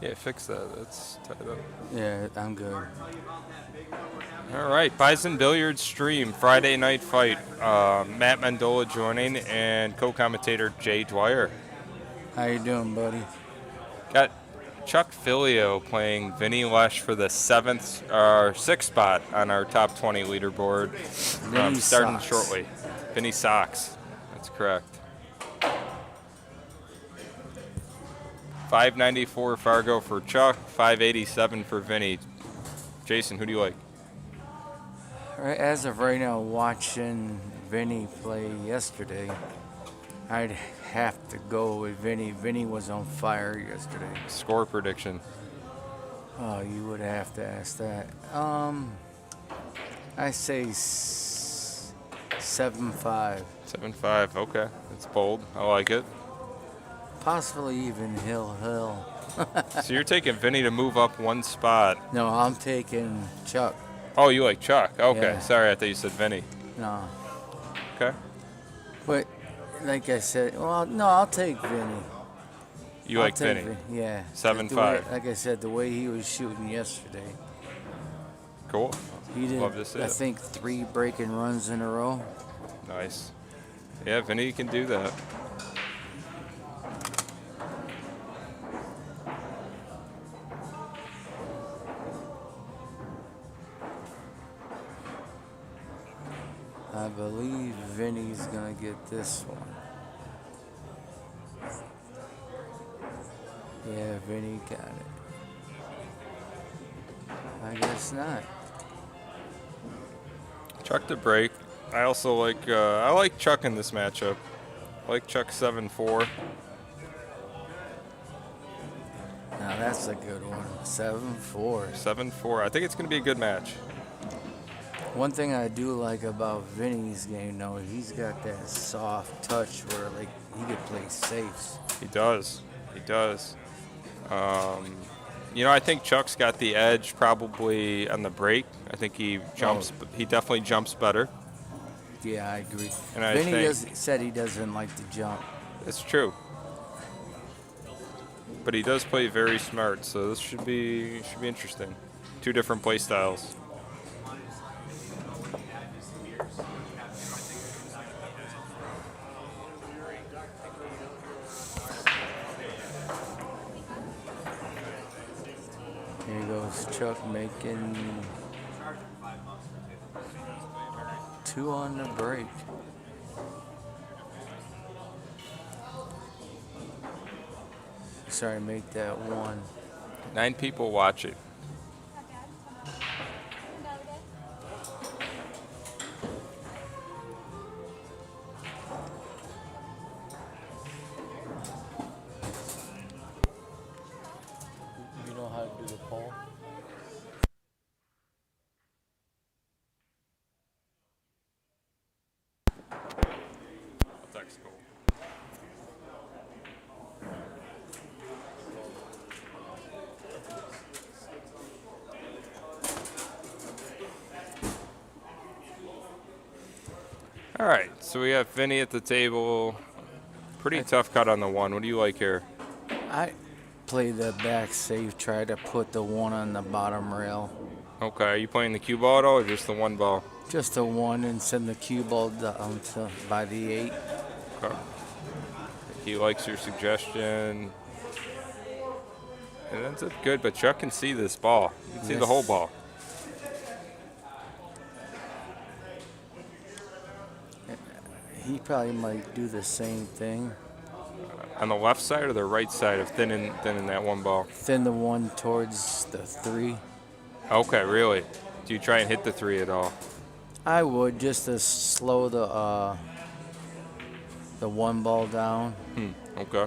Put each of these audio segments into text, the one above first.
Yeah, fix that. That's tied up. Yeah, I'm good. All right, Bison Billiards stream Friday night fight. Matt Mendola joining and co-commentator Jay Dwyer. How you doing, buddy? Got Chuck Philleo playing Vinnie Lesh for the sixth spot on our top 20 leaderboard. Vinny Starting socks. shortly. Vinnie Sox. That's correct. 594 Fargo for Chuck, 587 for Vinny. Jason, who do you like? Right, as of right now, watching Vinny play yesterday, I'd have to go with Vinny. Vinny was on fire yesterday. Score prediction. Oh, you would have to ask that. I say 7-5. 7-5. Okay, that's bold. I like it. Possibly even Hill. So you're taking Vinny to move up one spot. No, I'm taking Chuck. Oh, you like Chuck? Okay, Yeah. sorry, I thought you said Vinny. No. Okay. But, like I said, well, no, I'll take Vinny. You I'll like take Vinny? Yeah. 7-5. Like I said, the way he was shooting yesterday. Cool. He did, Love to see I it. think, 3 breaking runs in a row. Nice. Yeah, Vinny can do that. I believe Vinny's going to get this one. Yeah, Vinny got it. I guess not. Chuck to break. I also like I like Chuck in this matchup. I like Chuck 7-4. Now that's a good one. 7-4. 7-4. I think it's going to be a good match. One thing I do like about Vinny's game, though, he's got that soft touch where, like, he could play safes. He does. He does. I think Chuck's got the edge probably on the break. I think he jumps. He definitely jumps better. Yeah, I agree. And I Vinny think said he doesn't like to jump. it's true. But he does play very smart, so this should be interesting. 2 different play styles. Here goes Chuck making 2 on the break. Sorry, make that 1. 9 people watching. You know how to do the poll? That's cool. All right, so we have Vinny at the table. Pretty tough cut on the 1. What do you like here? I play the back safe, try to put the 1 on the bottom rail. Okay, are you playing the cue ball at all or just the 1 ball? Just a 1 and send the cue ball down by the 8. Okay. He likes your suggestion. It ends up good, but Chuck can see this ball. You can see the whole ball. He probably might do the same thing. On the left side or the right side of thinning that 1 ball? Thin the 1 towards the 3. Okay, really? Do you try and hit the 3 at all? I would, just to slow the 1 ball down. Okay.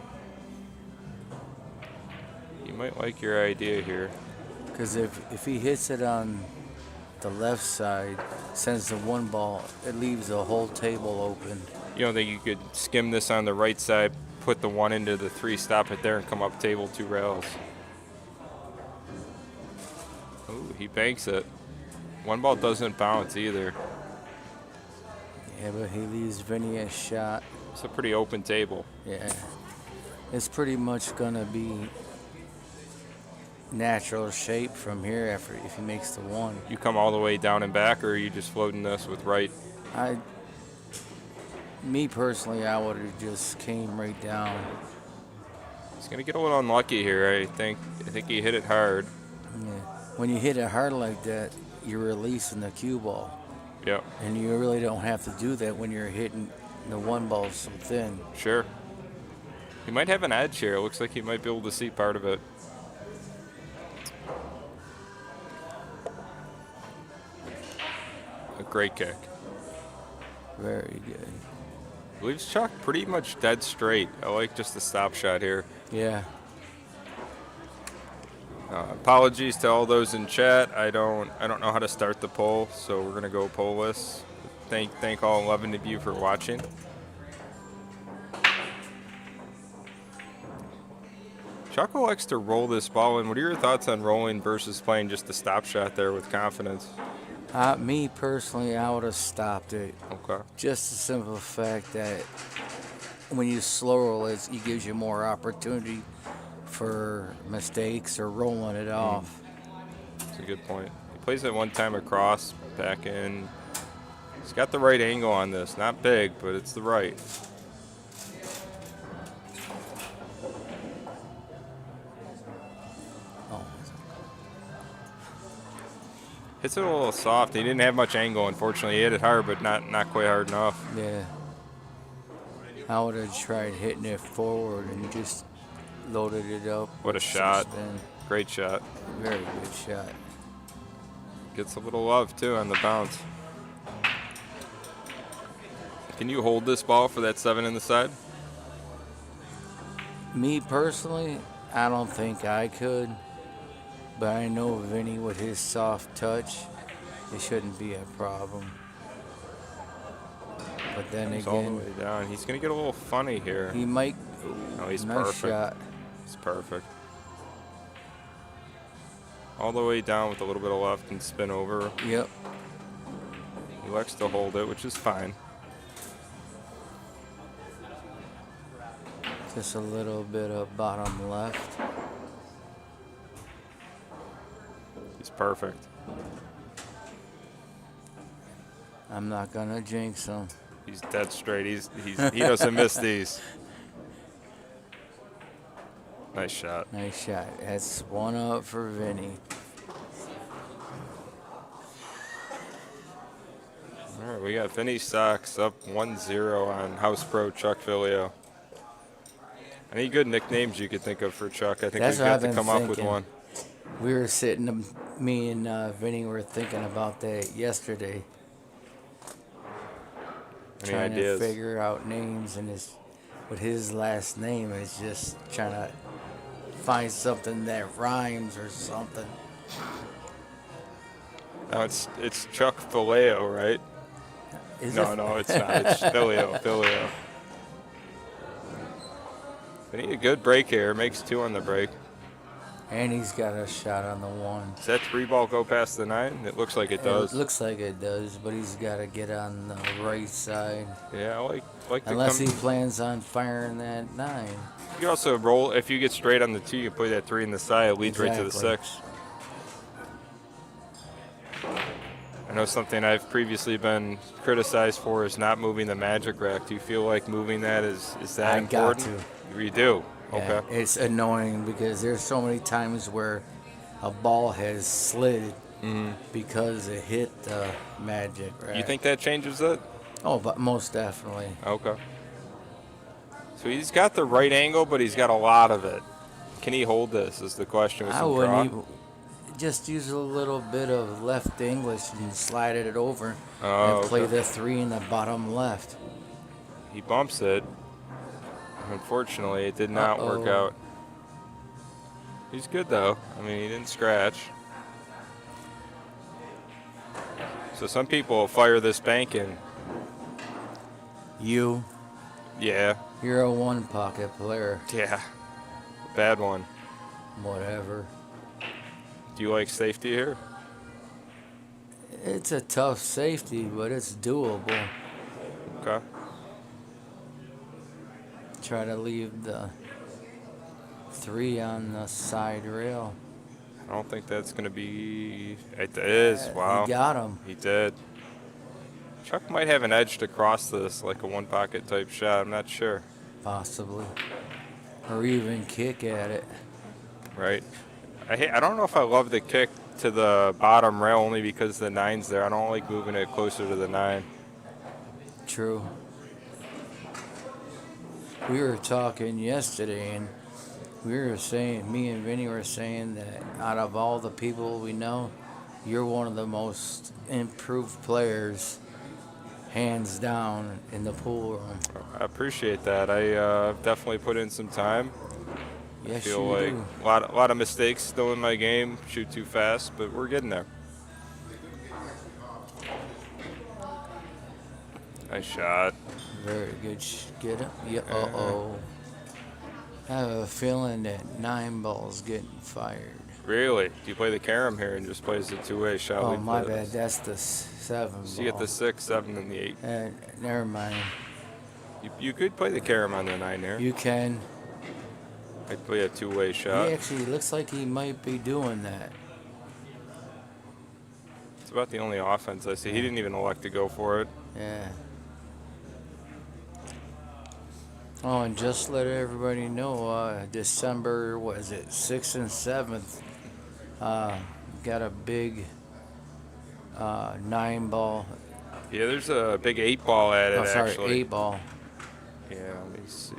You might like your idea here. Because if he hits it on the left side, sends the 1 ball, it leaves the whole table open. You don't think you could skim this on the right side, put the 1 into the 3, stop it there, and come up table 2 rails? Ooh, he banks it. 1 ball doesn't bounce either. Yeah, but he leaves Vinny a shot. It's a pretty open table. Yeah. It's pretty much going to be natural shape from here after if he makes the one. You come all the way down and back, or are you just floating this with right? I, me personally, I would have just came right down. He's gonna get a little unlucky here. I think he hit it hard. Yeah. When you hit it hard like that, you're releasing the cue ball, Yep. and you really don't have to do that when you're hitting the one ball so thin. Sure. He might have an edge here. It looks like he might be able to see part of it. A great kick. Very good. Leaves Chuck pretty much dead straight. I like just the stop shot here. Yeah. Apologies to all those in chat. I don't know how to start the poll, so we're gonna go pollless. Thank all 11 of you for watching. Chuck likes to roll this ball in. What are your thoughts on rolling versus playing just the stop shot there with confidence? Me personally, I would have stopped it. Okay. Just the simple fact that when you slow roll it gives you more opportunity for mistakes or rolling it off. That's a good point. He plays it one time across, back in. He's got the right angle on this. Not big, but it's the right. Oh. Hits it a little soft. He didn't have much angle, unfortunately. He hit it hard, but not quite hard enough. Yeah. I would have tried hitting it forward and just loaded it up. What a shot. Great shot. Very good shot. Gets a little love, too, on the bounce. Can you hold this ball for that 7 in the side? Me personally, I don't think I could. But I know Vinnie with his soft touch, it shouldn't be a problem. But then He's all the again, way down. He's going to get a little funny here. he might. Oh, he's nice perfect. shot. It's perfect. All the way down with a little bit of left and spin over. Yep. He likes to hold it, which is fine. Just a little bit of bottom left. He's perfect. I'm not gonna jinx him. He's dead straight. He doesn't miss these. Nice shot. Nice shot. That's one up for Vinnie. All right, we got Vinnie Sox up 1-0 on House Pro Chuck Philleo. Any good nicknames you could think of for Chuck? I think That's we've what got I've to been come up with thinking. one. We were sitting, me and Vinnie were thinking about that yesterday. Any Trying ideas? to figure out names and with his last name is just trying to find something that rhymes or something. No, it's Chuck Philleo, right? Is No, it? no, it's not. It's Philleo. We need a good break here. Makes 2 on the break. And he's got a shot on the one. Does that 3 ball go past the 9? It looks like it does. It looks like it does, but he's got to get on the right side. Yeah, I like Unless to he come. plans on firing that 9. You can also roll. If you get straight on the 2, you play that 3 in the side. It leads right to the Exactly. 6. I know something I've previously been criticized for is not moving the magic rack. Do you feel like moving that is that I got important? to. You do? Yeah, Okay. it's annoying because there's so many times where a ball has slid because it hit the magic rack. You think that changes it? Oh, but most definitely. Okay. So he's got the right angle, but he's got a lot of it. Can he hold this is the question with I some wouldn't draw? even just use a little bit of left English and slide it over Oh, and play okay. the 3 in the bottom left. He bumps it. Unfortunately, it did not work Uh-oh. out. He's good, though. I mean, he didn't scratch. So some people will fire this bank in. You, Yeah. you're a one pocket player. Yeah. Bad one. Whatever. Do you like safety here? It's a tough safety, but it's doable. Okay. Try to leave the 3 on the side rail. I don't think that's going to be. It is. Wow. He got him. He did. Chuck might have an edge to cross this, like a one pocket type shot. I'm not sure. Possibly. Or even kick at it. Right. I don't know if I love the kick to the bottom rail only because the 9's there. I don't like moving it closer to the 9. True. We were talking yesterday, and we were saying, me and Vinnie were saying that out of all the people we know, you're one of the most improved players, hands down, in the pool room. I appreciate that. I definitely put in some time. Yes, I feel you like do. a lot of mistakes still in my game. Shoot too fast, but we're getting there. Nice shot. Very good. Get it? Yeah. Uh-oh. I have a feeling that 9 ball's getting fired. Really? Do you play the carom here and just plays the two-way shot? Oh, We my play bad. this? That's the 7 So ball. you get the 6, 7, and the 8. Never mind. You could play the carom on the 9 here. You can. I'd play a two-way shot. He actually looks like he might be doing that. It's about the only offense I see. He didn't even elect to go for it. Yeah. Oh, and just let everybody know, December, what is it, 6th and 7th, got a big 9 ball. Yeah, there's a big 8 ball added, Oh, sorry, actually. 8 ball. Yeah, let me see.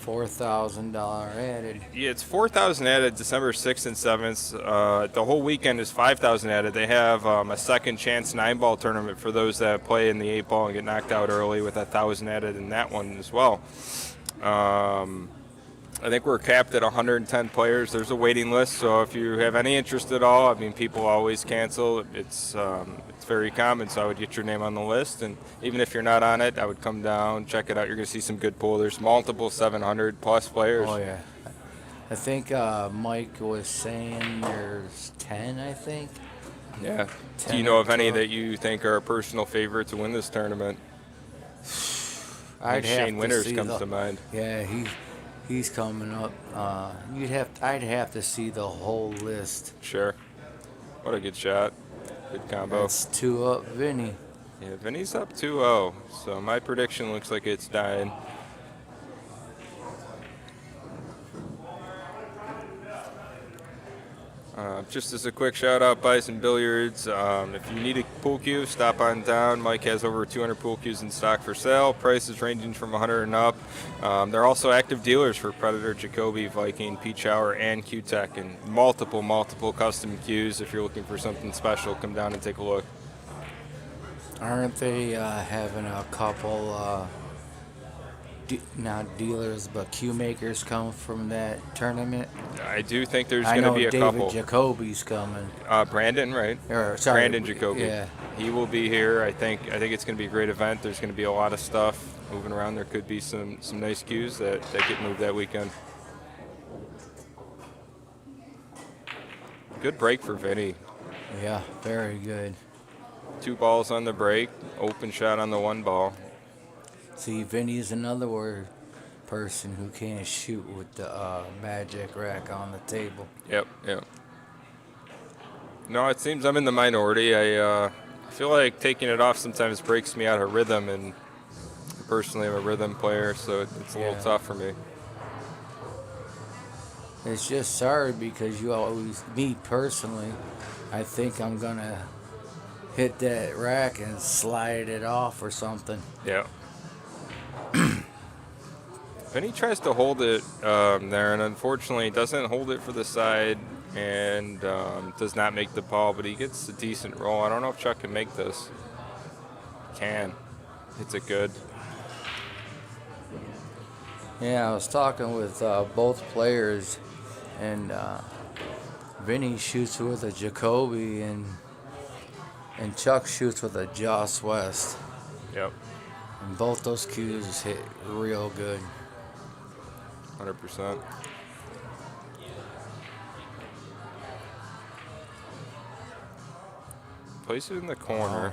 $4,000 added. Yeah, it's 4,000 added December 6th and 7th. The whole weekend is 5,000 added. They have a second chance 9-ball tournament for those that play in the 8-ball and get knocked out early with 1,000 added in that one as well. I think we're capped at 110 players. There's a waiting list, so if you have any interest at all, I mean, people always cancel. It's very common, so I would get your name on the list, and even if you're not on it, I would come down, check it out. You're going to see some good pool. There's multiple 700-plus players. Oh, yeah. I think Mike was saying there's 10, I think. Yeah. 10 Do you know or of any 12. that you think are a personal favorite to win this tournament? I'd have Shane to Winters see comes to mind. Yeah, he's coming up. I'd have to see the whole list. Sure. What a good shot. Good combo. That's 2 up, Vinnie. Yeah, Vinny's up 2-0, so my prediction looks like it's dying. Just as a quick shout out, Bison Billiards. If you need a pool cue, stop on down. Mike has over 200 pool cues in stock for sale. Prices ranging from 100 and up. They're also active dealers for Predator, Jacoby, Viking, Peach Hour, and Q-Tech, and multiple custom cues. If you're looking for something special, come down and take a look. Aren't they having a couple, not dealers, but cue makers come from that tournament? I do think there's I going to know be a David couple. Jacoby's coming. Brandon, right? Or, sorry, Brandon Jacoby. Yeah. He will be here. I think it's going to be a great event. There's going to be a lot of stuff moving around. There could be some nice cues that get moved that weekend. Good break for Vinny. Yeah, very good. 2 balls on the break. Open shot on the 1 ball. See, Vinny's another person who can't shoot with the magic rack on the table. Yep. No, it seems I'm in the minority. I feel like taking it off sometimes breaks me out of rhythm, and personally I'm a rhythm player, so it's a little tough for me. It's just hard because you always, me personally, I think I'm going to hit that rack and slide it off or something. Yeah. Vinny tries to hold it there, and unfortunately doesn't hold it for the side and does not make the ball, but he gets a decent roll. I don't know if Chuck can make this. Can. Hits it good. Yeah, I was talking with both players, and Vinny shoots with a Jacoby, and Chuck shoots with a Joss West. Yep. And both those cues hit real good. 100%. Place it in the corner.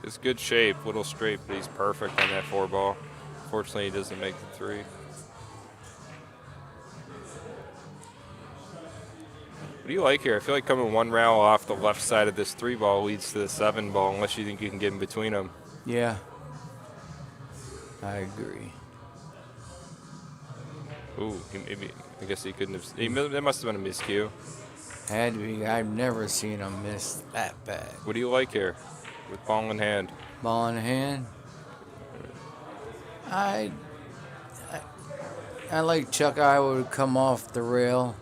It's good shape, little straight, but he's perfect on that 4 ball. Fortunately, he doesn't make the 3. do you like here? I feel like coming one rail off the left side of this 3-ball leads to the 7-ball, unless you think you can get in between them. Yeah. I agree. Ooh, I guess he couldn't have. That must have been a miscue. Had to be. I've never seen him miss that bad. What do you like here with ball in hand? Ball in hand. I like Chuck Iowa would come off the rail.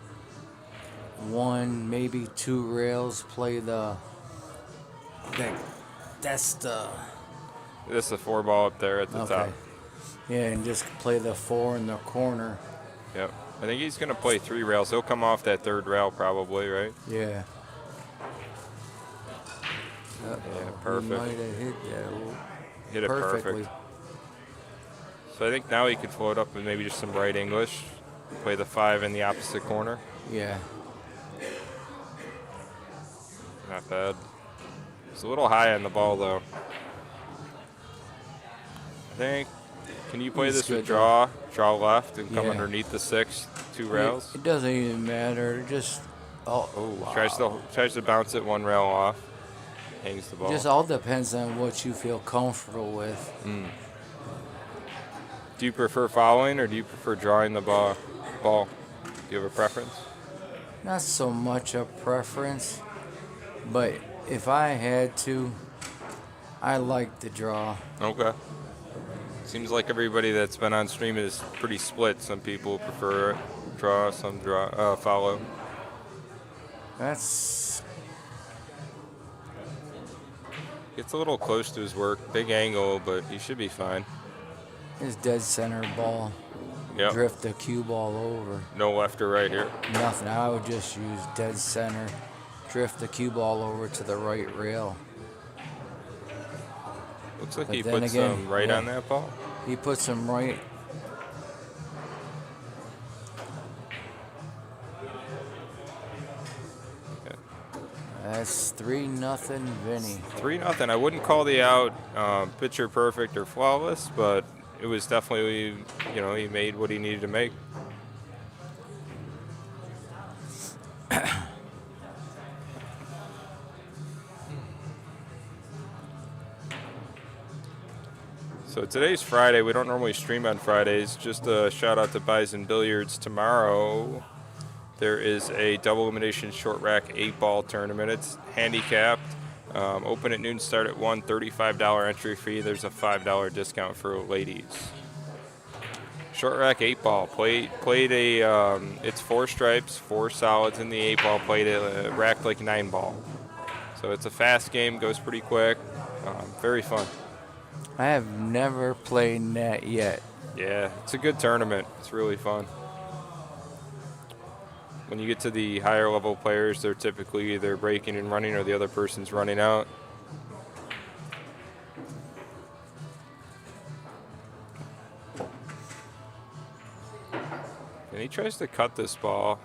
1, maybe 2 rails. Play the. That's the. This is the 4-ball up there at the top. Yeah, and just play the 4 in the corner. Yep. I think he's going to play 3 rails. He'll come off that 3rd rail probably, right? Yeah. Yeah, perfect. He might have hit that Hit it perfectly. perfect. So I think now he could float up with maybe just some right English. Play the 5 in the opposite corner. Yeah. Not bad. It's a little high on the ball, though. I think. Can you play He's this with good, draw left, and come Yeah. underneath the 6, 2 rails? It doesn't even matter. Just wow. Tries to bounce it 1 rail off. Hangs the ball. Just all depends on what you feel comfortable with. Do you prefer following, or do you prefer drawing the ball? Do you have a preference? Not so much a preference, but if I had to, I like the draw. Okay. Seems like everybody that's been on stream is pretty split. Some people prefer draw, some follow. That's Gets a little close to his work. Big angle, but he should be fine. his dead center ball. Yep. Drift the cue ball over. No left or right here. Nothing. I would just use dead center. Drift the cue ball over to the right rail. Looks like But he then put again, some right yeah. on that ball. He puts him right. Okay. That's 3-0 Vinnie. 3-0. I wouldn't call the out picture perfect or flawless, but it was definitely, he made what he needed to make. So today's Friday. We don't normally stream on Fridays. Just a shout out to Bison Billiards. Tomorrow there is a double elimination short rack 8-ball tournament. It's handicapped. Open at noon, start at 1, $35 entry fee. There's a $5 discount for ladies. Short rack 8-ball. Played it's 4 stripes, 4 solids in the 8-ball. Played a rack like 9-ball. So it's a fast game, goes pretty quick. Very fun. I have never played that yet. Yeah, it's a good tournament. It's really fun. When you get to the higher level players, they're typically either breaking and running or the other person's running out. And he tries to cut this ball,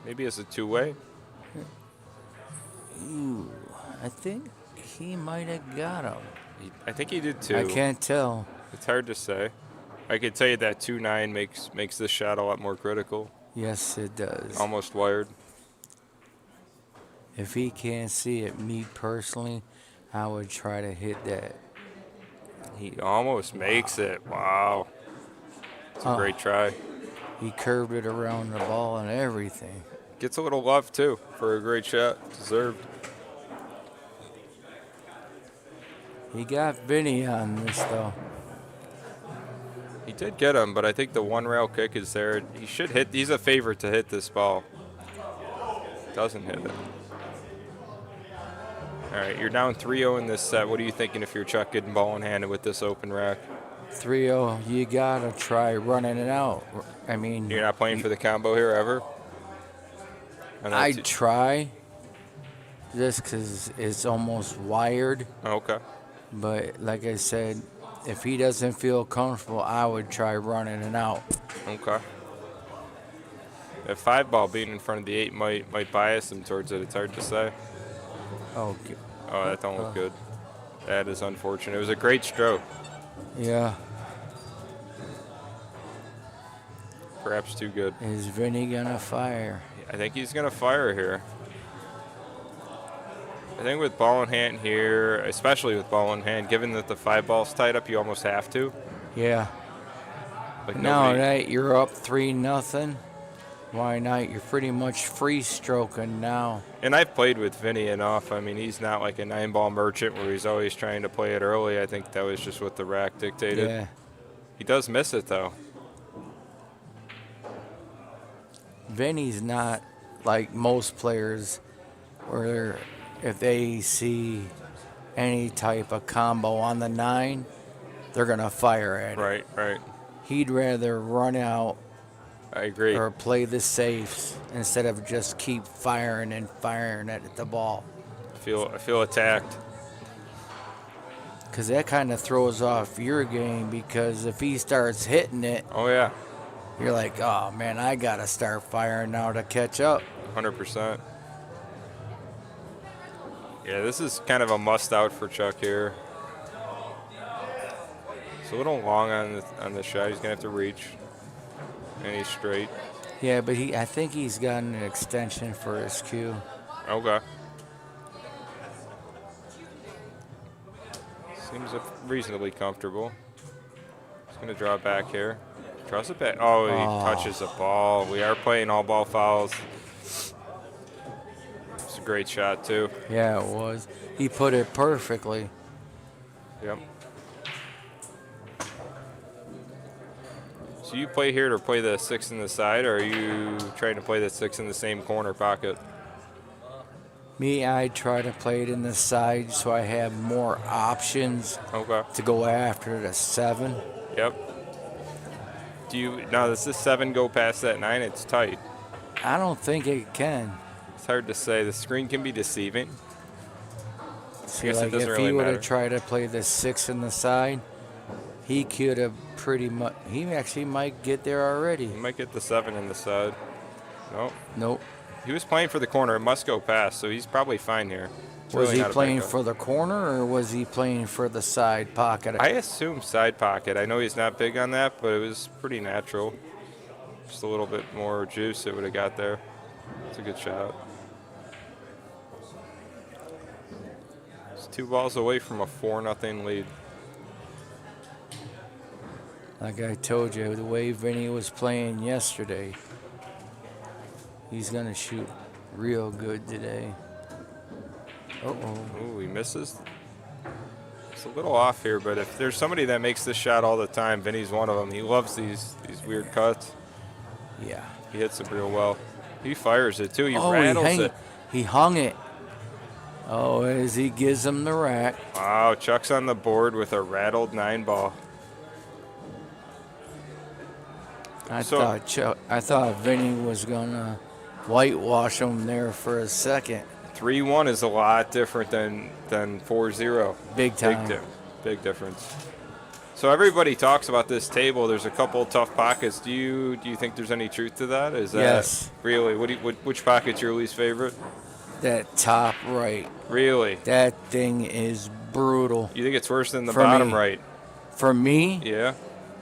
maybe as a 2-way. Ooh, I think he might have got him. I think he did too. I can't tell. It's hard to say. I could tell you that 2-9 makes this shot a lot more critical. Yes, it does. Almost wired. If he can't see it, me personally, I would try to hit that. He almost makes it. Wow. It's a great try. He curved it around the ball and everything. Gets a little love, too, for a great shot. Deserved. He got Vinnie on this, though. He did get him, but I think the 1-rail kick is there. He should hit. He's a favorite to hit this ball. Doesn't hit it. All right, you're down 3-0 in this set. What are you thinking if you're Chuck getting ball in hand with this open rack? 3-0, you got to try running it out. I mean... You're not playing for the combo here ever? I'd try, just because it's almost wired. Oh, okay. But like I said, if he doesn't feel comfortable, I would try running it out. Okay. That 5-ball being in front of the 8 might bias him towards it. It's hard to say. Oh, that don't look good. That is unfortunate. It was a great stroke. Yeah. Perhaps too good. Is Vinnie gonna fire? I think he's going to fire here. I think with ball in hand here, especially with ball in hand, given that the 5-ball's tied up, you almost have to. Yeah. Like Now that you're up 3-0, why not? You're pretty much free stroking now. And I've played with Vinnie enough. I mean, he's not like a 9-ball merchant where he's always trying to play it early. I think that was just what the rack dictated. Yeah. He does miss it, though. Vinny's not like most players where if they see any type of combo on the 9, they're going to fire at it. Right, right. He'd rather run out I agree. or play the safes instead of just keep firing and firing at the ball. I feel attacked. Because that kind of throws off your game, because if he starts hitting it, Oh, yeah. you're like, oh, man, I got to start firing now to catch up. 100%. Yeah, this is kind of a must-out for Chuck here. It's a little long on the shot. He's going to have to reach. And he's straight. Yeah, but I think he's got an extension for his cue. Okay. Seems reasonably comfortable. He's going to draw back here. Draws it back. Oh, he touches the ball. We are playing all ball fouls. It's a great shot, too. Yeah, it was. He put it perfectly. Yep. So you play here to play the 6 in the side, or are you trying to play the 6 in the same corner pocket? Me, I try to play it in the side so I have more options to go after the 7. Yep. Now does this 7 go past that 9? It's tight. I don't think it can. It's hard to say. The screen can be deceiving. See, I guess it like doesn't if really he would matter. have tried to play the 6 in the side, he could have pretty much. He actually might get there already. He might get the 7 in the side. Nope. Nope. He was playing for the corner. It must go past, so he's probably fine here. It's Was really he not a playing bad call. for the corner, or was he playing for the side pocket? I assume side pocket. I know he's not big on that, but it was pretty natural. Just a little bit more juice it would have got there. It's a good shot. It's 2 balls away from a 4-0 lead. Like I told you, the way Vinny was playing yesterday, he's going to shoot real good today. Uh-oh. Ooh, he misses. It's a little off here, but if there's somebody that makes this shot all the time, Vinny's one of them. He loves these weird cuts. Yeah. He hits it real well. He fires it, too. He rattles it. He hung it. Oh, as he gives him the rack. Wow, Chuck's on the board with a rattled 9-ball. I thought Vinny was going to whitewash him there for a second. 3-1 is a lot different than 4-0. Big time. Big difference. So everybody talks about this table. There's a couple tough pockets. Do you think there's any truth to that? Is that Yes. Really? Which pocket's your least favorite? That top right. Really? That thing is brutal. You think it's worse than the For bottom me. right? For me, Yeah,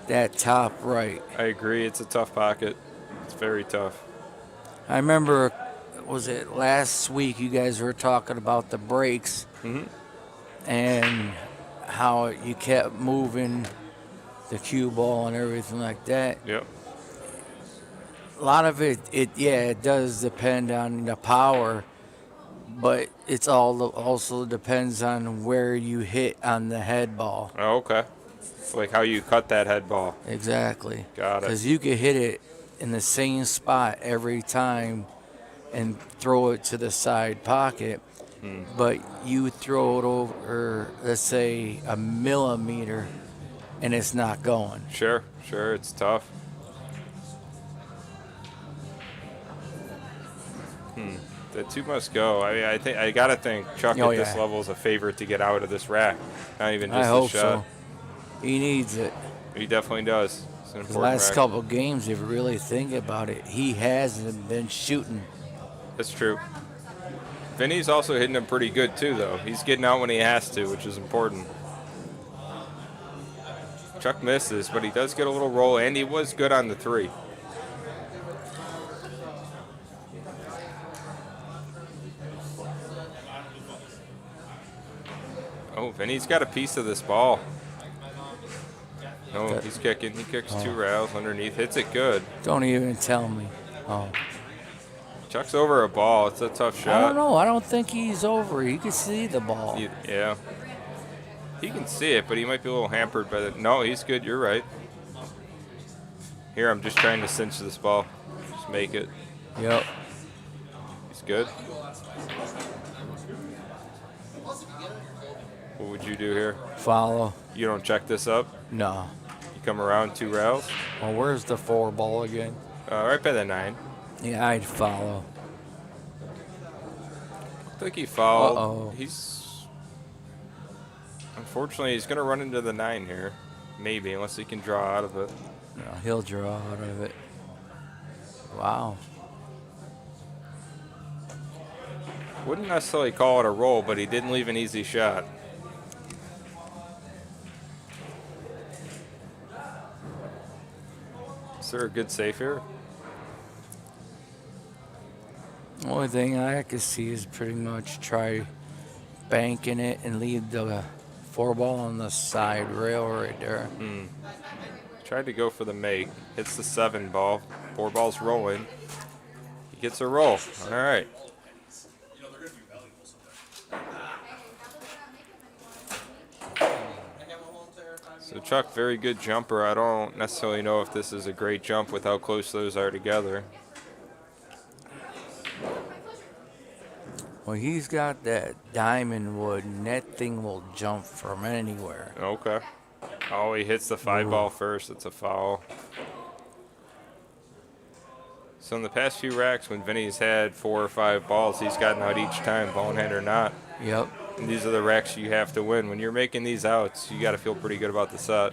that top right. I agree. It's a tough pocket. It's very tough. I remember, was it last week you guys were talking about the breaks and how you kept moving the cue ball and everything like that. Yep. A lot of it does depend on the power, but it's also depends on where you hit on the head ball. Oh, okay. Like how you cut that head ball. Exactly. Got it. Because you could hit it in the same spot every time and throw it to the side pocket, but you throw it over, let's say, a millimeter, and it's not going. Sure, it's tough. The 2 must go. I mean, I gotta think Chuck at this level is a favorite to get out of this rack. Not even just I hope shot. so. He needs it. He definitely does. It's an The important last rack. couple games, if you really think about it, he hasn't been shooting. That's true. Vinny's also hitting him pretty good too, though. He's getting out when he has to, which is important. Chuck misses, but he does get a little roll, and he was good on the 3. Oh, Vinny's got a piece of this ball. No, he's kicking. He kicks 2 rails underneath. Hits it good. Don't even tell me. Oh. Chucks over a ball. It's a tough shot. I don't know. I don't think he's over. He can see the ball. Yeah. He can see it, but he might be a little hampered by the. No, he's good. You're right. Here, I'm just trying to cinch this ball. Just make it. Yep. He's good. What would you do here? Follow. You don't check this up? No. You come around 2 rails? Well, where's the 4 ball again? Right by the 9. Yeah, I'd follow. Looked like he fouled. Uh-oh. Unfortunately, he's going to run into the 9 here. Maybe, unless he can draw out of it. No, he'll draw out of it. Wow. Wouldn't necessarily call it a roll, but he didn't leave an easy shot. Is there a good safe here? The only thing I could see is pretty much try banking it and leave the 4 ball on the side rail right there. Tried to go for the make. Hits the 7 ball. 4 balls rolling. He gets a roll. All right. So Chuck, very good jumper. I don't necessarily know if this is a great jump with how close those are together. Well, he's got that diamond wood, and that thing will jump from anywhere. Okay. Oh, he hits the 5 ball first. It's a foul. So in the past few racks, when Vinny's had 4 or 5 balls, he's gotten out each time, ball in hand or not. Yep. And these are the racks you have to win. When you're making these outs, you got to feel pretty good about the set.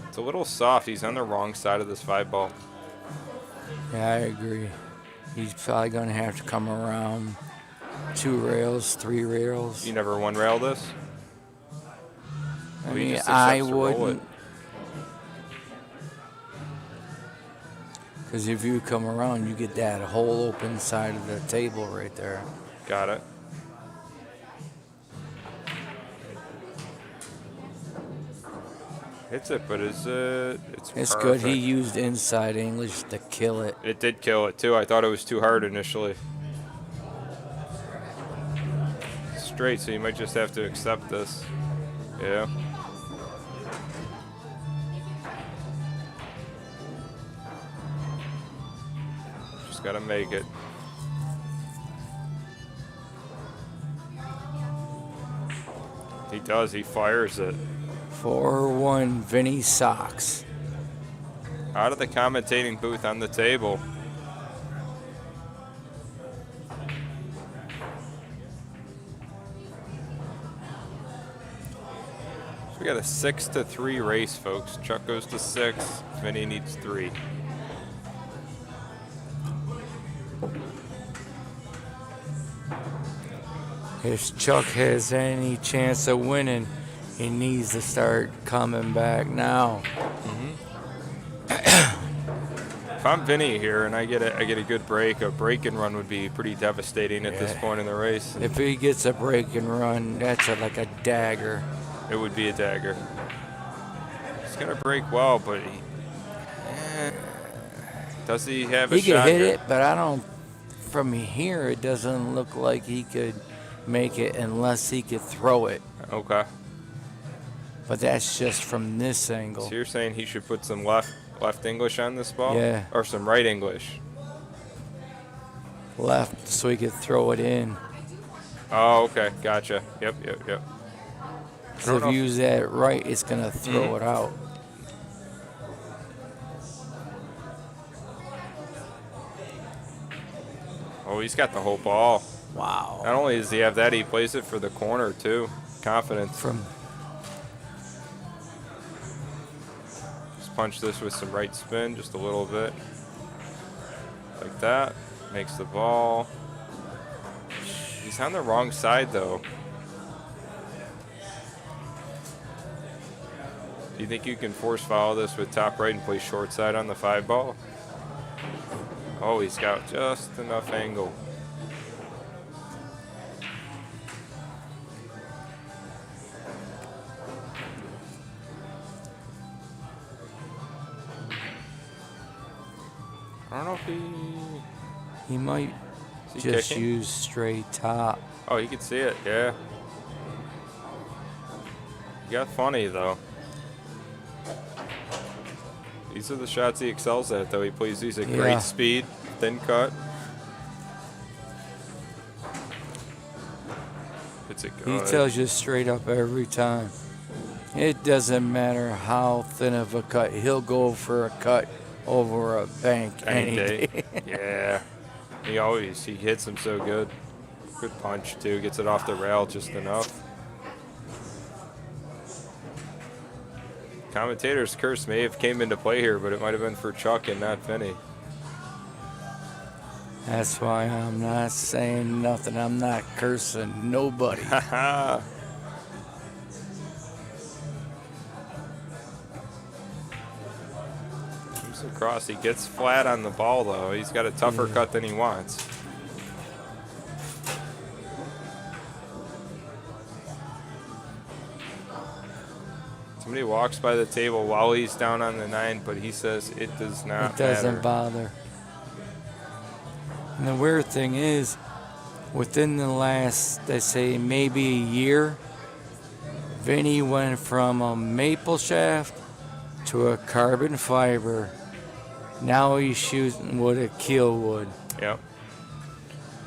It's a little soft. He's on the wrong side of this 5 ball. Yeah, I agree. He's probably going to have to come around 2 rails, 3 rails. You never one rail this? I mean, I wouldn't. Because if you come around, you get that whole open side of the table right there. Got it. Hits it, but is it? It's good. He used inside English to kill it. It did kill it, too. I thought it was too hard initially. Straight, so you might just have to accept this. Yeah. Just got to make it. He does. He fires it. 4-1, Vinnie Sox. Out of the commentating booth on the table. So we got a 6-3 race, folks. Chuck goes to 6. Vinnie needs 3. If Chuck has any chance of winning, he needs to start coming back now. If I'm Vinnie here and I get a good break, a break and run would be pretty devastating at this point in the race. If he gets a break and run, that's like a dagger. It would be a dagger. He's gonna break well, but does he have a shot? He could hit here? it, but I don't. From here, it doesn't look like he could make it unless he could throw it. Okay. But that's just from this angle. So you're saying he should put some left English on this ball? Yeah. Or some right English? Left, so he could throw it in. Oh, okay. Gotcha. Yep. So if you use that right, it's going to throw it out. Oh, he's got the whole ball. Wow. Not only does he have that, he plays it for the corner, too. Confidence. Just punch this with some right spin, just a little bit. Like that. Makes the ball. He's on the wrong side, though. Do you think you can force foul this with top right and play short side on the 5 ball? Oh, he's got just enough angle. I don't know if He might is he just kicking? use straight top. Oh, you can see it, yeah. He got funny, though. These are the shots he excels at, though. He plays these at Yeah. great speed, thin cut. It's a He good. tells you straight up every time. It doesn't matter how thin of a cut. He'll go for a cut over a bank any day. Yeah. He hits them so good. Good punch, too. Gets it off the rail just enough. Commentator's curse may have came into play here, but it might have been for Chuck and not Vinnie. That's why I'm not saying nothing. I'm not cursing nobody. Haha. Comes across. He gets flat on the ball, though. He's got a tougher cut than he wants. Somebody walks by the table while he's down on the 9, but he says it does not It doesn't matter. bother. And the weird thing is, within the last, they say, maybe a year, Vinnie went from a maple shaft to a carbon fiber. Now he's shooting with a keel wood. Yep.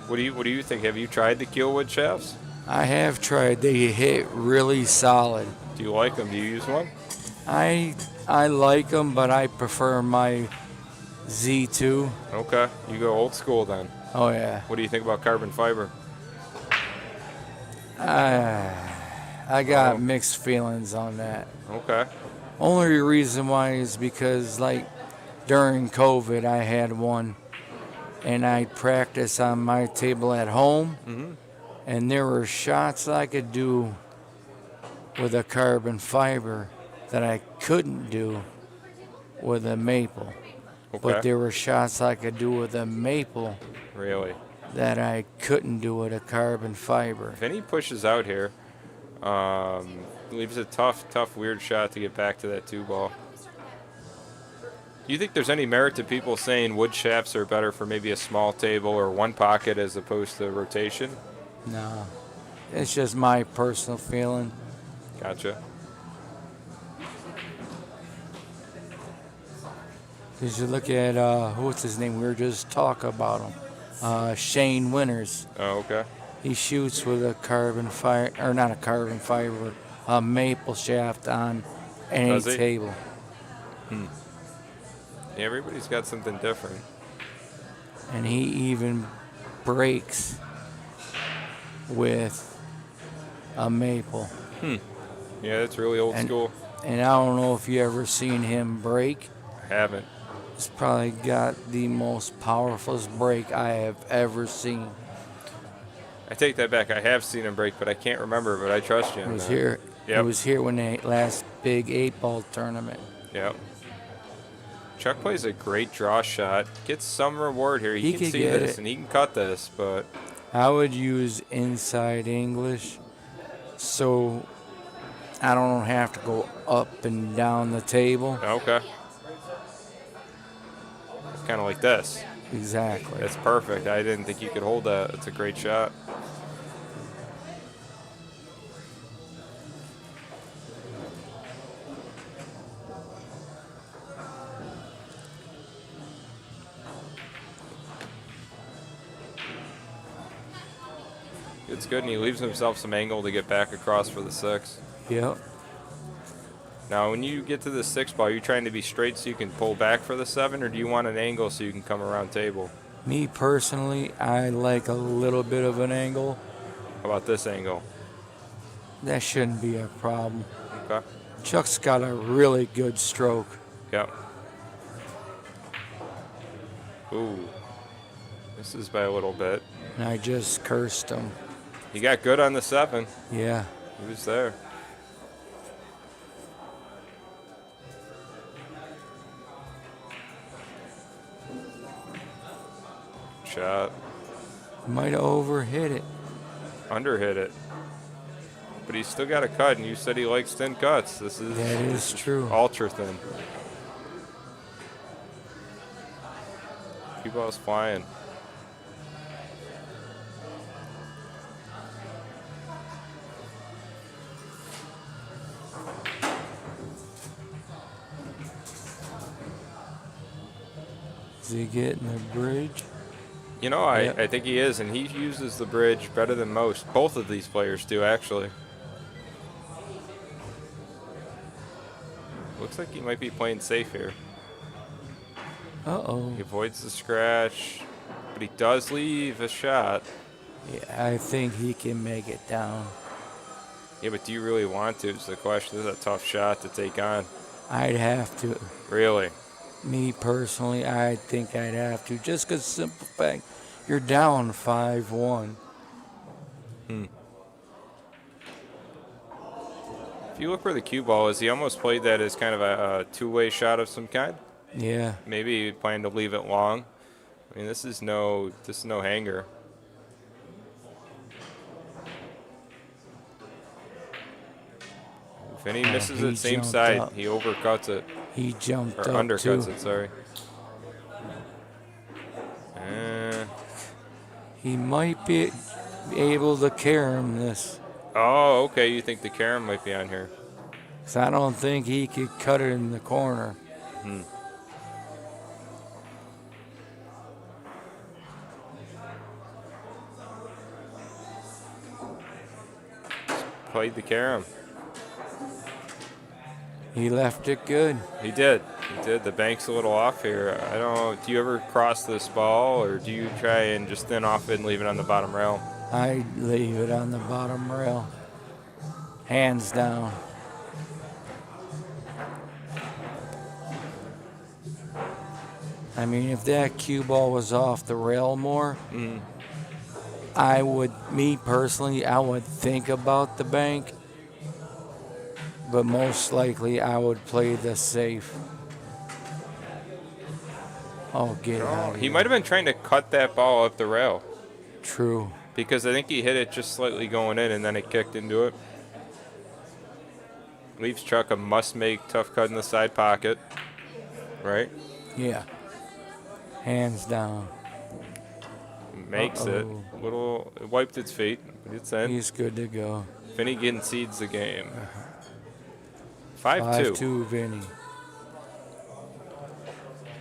What do you think? Have you tried the keelwood shafts? I have tried. They hit really solid. Do you like them? Do you use one? I like them, but I prefer my Z2. Okay. You go old school then. Oh yeah. What do you think about carbon fiber? I got mixed feelings on that. Okay. Only reason why is because, like, during COVID, I had one, and I practiced on my table at home, and there were shots I could do with a carbon fiber that I couldn't do with a maple. Okay. But there were shots I could do with a maple Really? that I couldn't do with a carbon fiber. Vinnie pushes out here. Leaves a tough, weird shot to get back to that 2-ball. Do you think there's any merit to people saying wood shafts are better for maybe a small table or one pocket as opposed to rotation? No, it's just my personal feeling. Gotcha. Because you look at, what's his name? We were just talking about him. Shane Winters. Oh, okay. He shoots with a carbon fiber, or not a carbon fiber, a maple shaft on any Does he? table. Yeah, everybody's got something different. And he even breaks with a maple. Yeah, that's really old And- school. And I don't know if you ever seen him break. I haven't. He's probably got the most powerful break I have ever seen. I take that back. I have seen him break, but I can't remember. But I trust you. It on was that. here. Yep. It was here when the last big 8-ball tournament. Yep. Chuck plays a great draw shot. Gets some reward here. He He can could see get this it. and he can cut this, but I would use inside English so I don't have to go up and down the table. okay. It's kind of like this. Exactly. That's perfect. I didn't think you could hold that. It's a great shot. It's good, and he leaves himself some angle to get back across for the 6. Yep. Now, when you get to the 6-ball, are you trying to be straight so you can pull back for the 7, or do you want an angle so you can come around table? Me personally, I like a little bit of an angle. How about this angle? That shouldn't be a problem. Okay. Chuck's got a really good stroke. Yep. Ooh. This is by a little bit. And I just cursed him. He got good on the 7. Yeah. He was there. shot. Might have overhit it. Underhit it. But he's still got a cut, and you said he likes thin cuts. This is true. Ultra thin. Cue ball's flying. Is he getting the bridge? You know, I think he is, and he uses the bridge better than most. Both of these players do, actually. Looks like he might be playing safe here. Uh-oh. He avoids the scratch, but he does leave a shot. Yeah, I think he can make it down. Yeah, but do you really want to is the question. This is a tough shot to take on. I'd have to. Really? Me personally, I think I'd have to. Just because simple fact, you're down 5-1. If you look where the cue ball is, he almost played that as kind of a two-way shot of some kind. Yeah. Maybe he planned to leave it long. I mean, this is no hanger. Vinnie misses it same side. Up. He overcuts it. He jumped or up undercuts too. it, sorry. He might be able to carom this. Oh, okay. You think the carom might be on here. Because I don't think he could cut it in the corner. Played the carom. He left it good. He did. He did. The bank's a little off here. I don't know. Do you ever cross this ball, or do you try and just thin off it and leave it on the bottom rail? I leave it on the bottom rail. Hands down. I mean, if that cue ball was off the rail more, me personally, I would think about the bank. But most likely, I would play the safe. Oh, get out of He here. might have been trying to cut that ball up the rail. True. Because I think he hit it just slightly going in, and then it kicked into it. Leaves Chuck a must-make tough cut in the side pocket. Right? Yeah. Hands down. Makes it. It wiped its feet, but it's in. He's good to go. Vinnie concedes the game. 5-2. 5-2, Vinnie.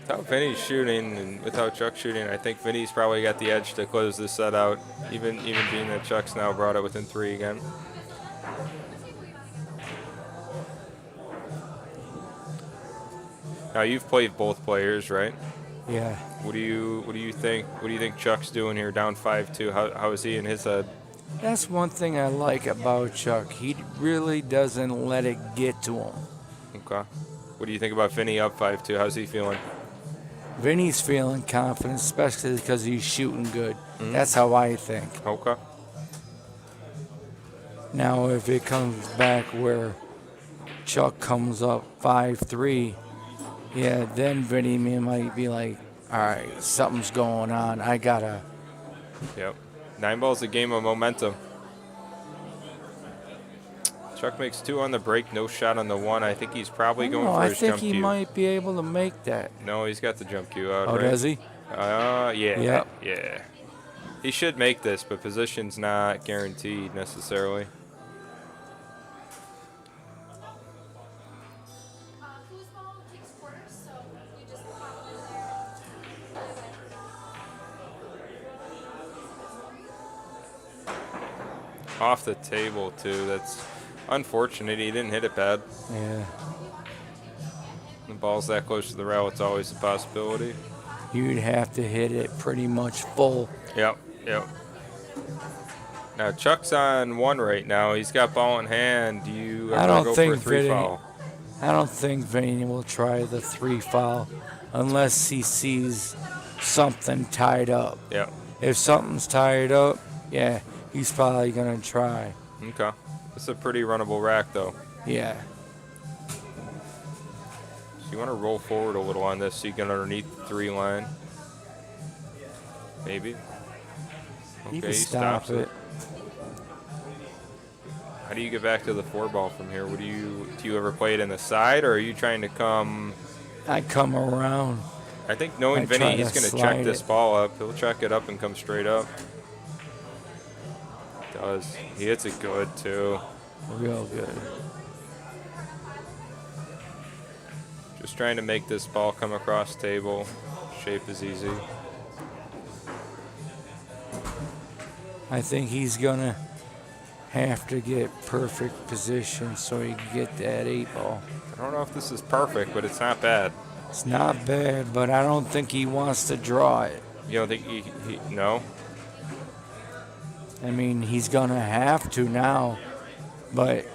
Without Vinnie's shooting and without Chuck shooting, I think Vinnie's probably got the edge to close this set out, even being that Chuck's now brought it within 3 again. Now you've played both players, right? Yeah. What do you think? What do you think Chuck's doing here, down 5-2? How is he in his head? That's one thing I like about Chuck. He really doesn't let it get to him. Okay. What do you think about Vinnie up 5-2? How's he feeling? Vinnie's feeling confident, especially because he's shooting good. That's how I think. Okay. Now, if it comes back where Chuck comes up 5-3, yeah, then Vinnie might be like, all right, something's going on. I gotta. Yep. 9 ball's a game of momentum. Chuck makes 2 on the break, no shot on the 1. I think he's probably going for his jump cue. I think he might be able to make that. No, he's got the jump cue out. Oh, right? does he? Yeah. Yep. Yeah. He should make this, but position's not guaranteed necessarily. Off the table, too. That's unfortunate. He didn't hit it bad. Yeah. The ball's that close to the rail, it's always a possibility. You'd have to hit it pretty much full. Yep. Now, Chuck's on 1 right now. He's got ball in hand. Do you ever go for a 3 foul? I don't think Vinnie will try the 3 foul unless he sees something tied up. Yep. If something's tied up, yeah, he's probably going to try. Okay. It's a pretty runnable rack, though. Yeah. So you want to roll forward a little on this so you get underneath the 3 line. Maybe. He Okay, can he stop stops it. How do you get back to the 4-ball from here? Do you ever play it in the side, or are you trying to come? I come around. I think knowing I Vinny, try he's to going to check slide this it. ball up. He'll check it up and come straight up. Does. He hits it good, too. Real good. Just trying to make this ball come across table. Shape is easy. I think he's going to have to get perfect position so he can get that 8-ball. I don't know if this is perfect, but it's not bad. It's not bad, but I don't think he wants to draw it. You don't think no? I mean, he's going to have to now, but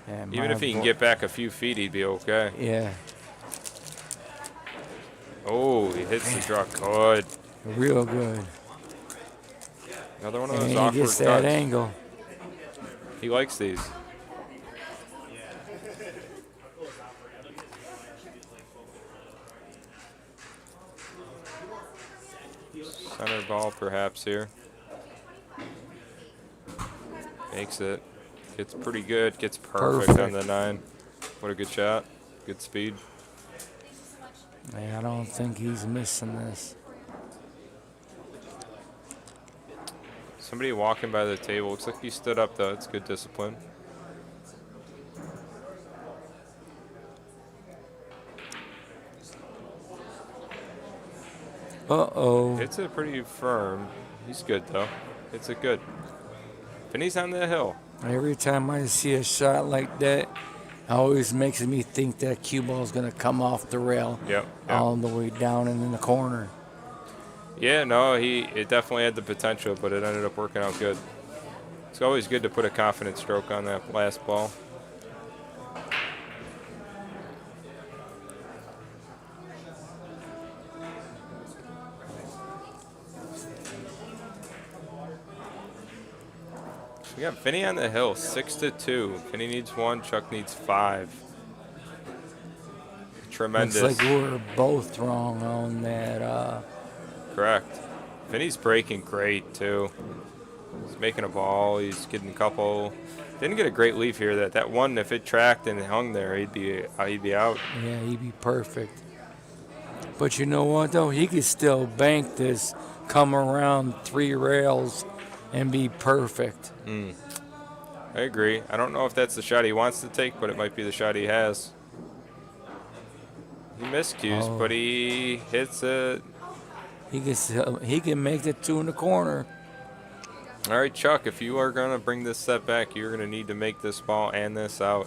yeah, Even if he can get back a few feet, he'd be okay. Yeah, Oh, he hits the draw good. real good. Another one of those And he awkward gets that cuts. angle. He likes these. Center ball perhaps here. Makes it. Gets pretty good. Gets perfect on the 9. What a good shot. Good speed. Man, I don't think he's missing this. Somebody walking by the table. Looks like he stood up though. It's good discipline. Uh-oh. It's a pretty firm. He's good though. It's a good. Vinny's on the hill. Every time I see a shot like that, it always makes me think that cue ball is going to come off the rail Yep. all the way down and in the corner. Yeah, no, it definitely had the potential, but it ended up working out good. It's always good to put a confident stroke on that last ball. We got Vinny on the hill, 6-2. Vinny needs 1, Chuck needs 5. Tremendous. Looks like we're both wrong on that. Correct. Vinny's breaking great too. He's making a ball. He's getting a couple. Didn't get a great leaf here. That one, if it tracked and hung there, he'd be out. Yeah, he'd be perfect. But you know what, though? He could still bank this, come around 3 rails, and be perfect. I agree. I don't know if that's the shot he wants to take, but it might be the shot he has. He miscues, but he hits it. He can make the 2 in the corner. All right, Chuck, if you are going to bring this set back, you're going to need to make this ball and this out.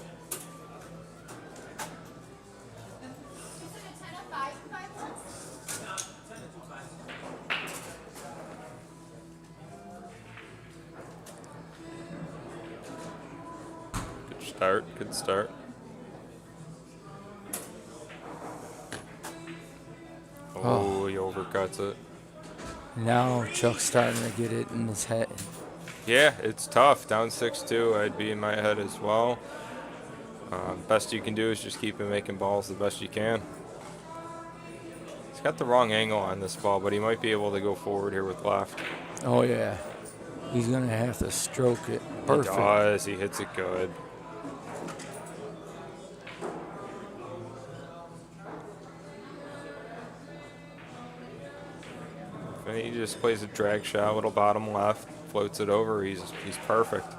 Good start. Oh, he overcuts it. Now Chuck's starting to get it in his head. Yeah, it's tough. Down 6-2, I'd be in my head as well. Best you can do is just keep him making balls the best you can. He's got the wrong angle on this ball, but he might be able to go forward here with left. Oh, yeah. He's going to have to stroke it. Perfect. He does. He hits it good. And he just plays a drag shot, little bottom left, floats it over. He's perfect.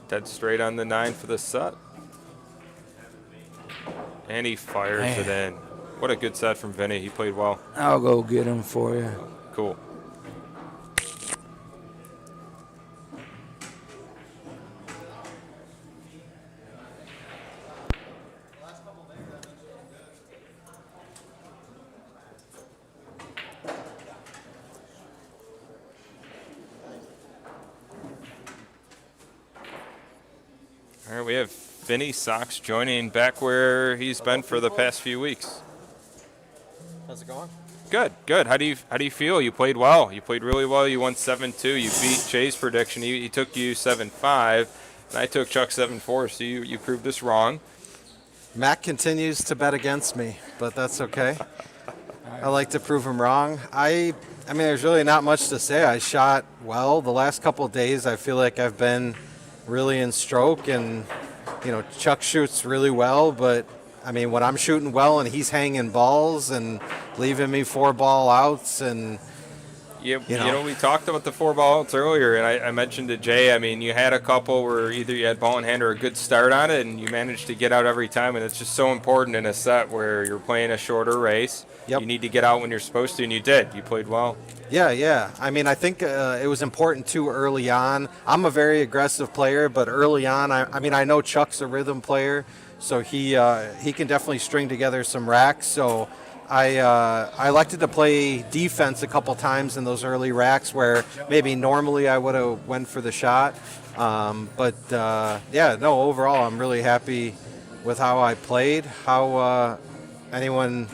Dead straight on the 9 for the set. And he fires it in. What a good set from Vinny. He played well. I'll go get him for you. Cool. All right, we have Vinny Sox joining back where he's been for the past few weeks. How's it going? Good. How do you feel? You played well. You played really well. You won 7-2. You beat Jay's prediction. He took you 7-5. And I took Chuck 7-4, so you proved us wrong. Matt continues to bet against me, but that's okay. I like to prove him wrong. I mean, there's really not much to say. I shot well the last couple of days. I feel like I've been really in stroke, and Chuck shoots really well, but I mean, when I'm shooting well and he's hanging balls and leaving me 4-ball outs, and Yeah, we talked about the 4-ball outs earlier, and I mentioned to Jay, I mean, you had a couple where either you had ball in hand or a good start on it, and you managed to get out every time, and it's just so important in a set where you're playing a shorter race. Yep. You need to get out when you're supposed to, and you did. You played well. Yeah. I mean, I think it was important too early on. I'm a very aggressive player, but early on, I know Chuck's a rhythm player, so he can definitely string together some racks. So I elected to play defense a couple times in those early racks where maybe normally I would have went for the shot. Overall, I'm really happy with how I played. How anyone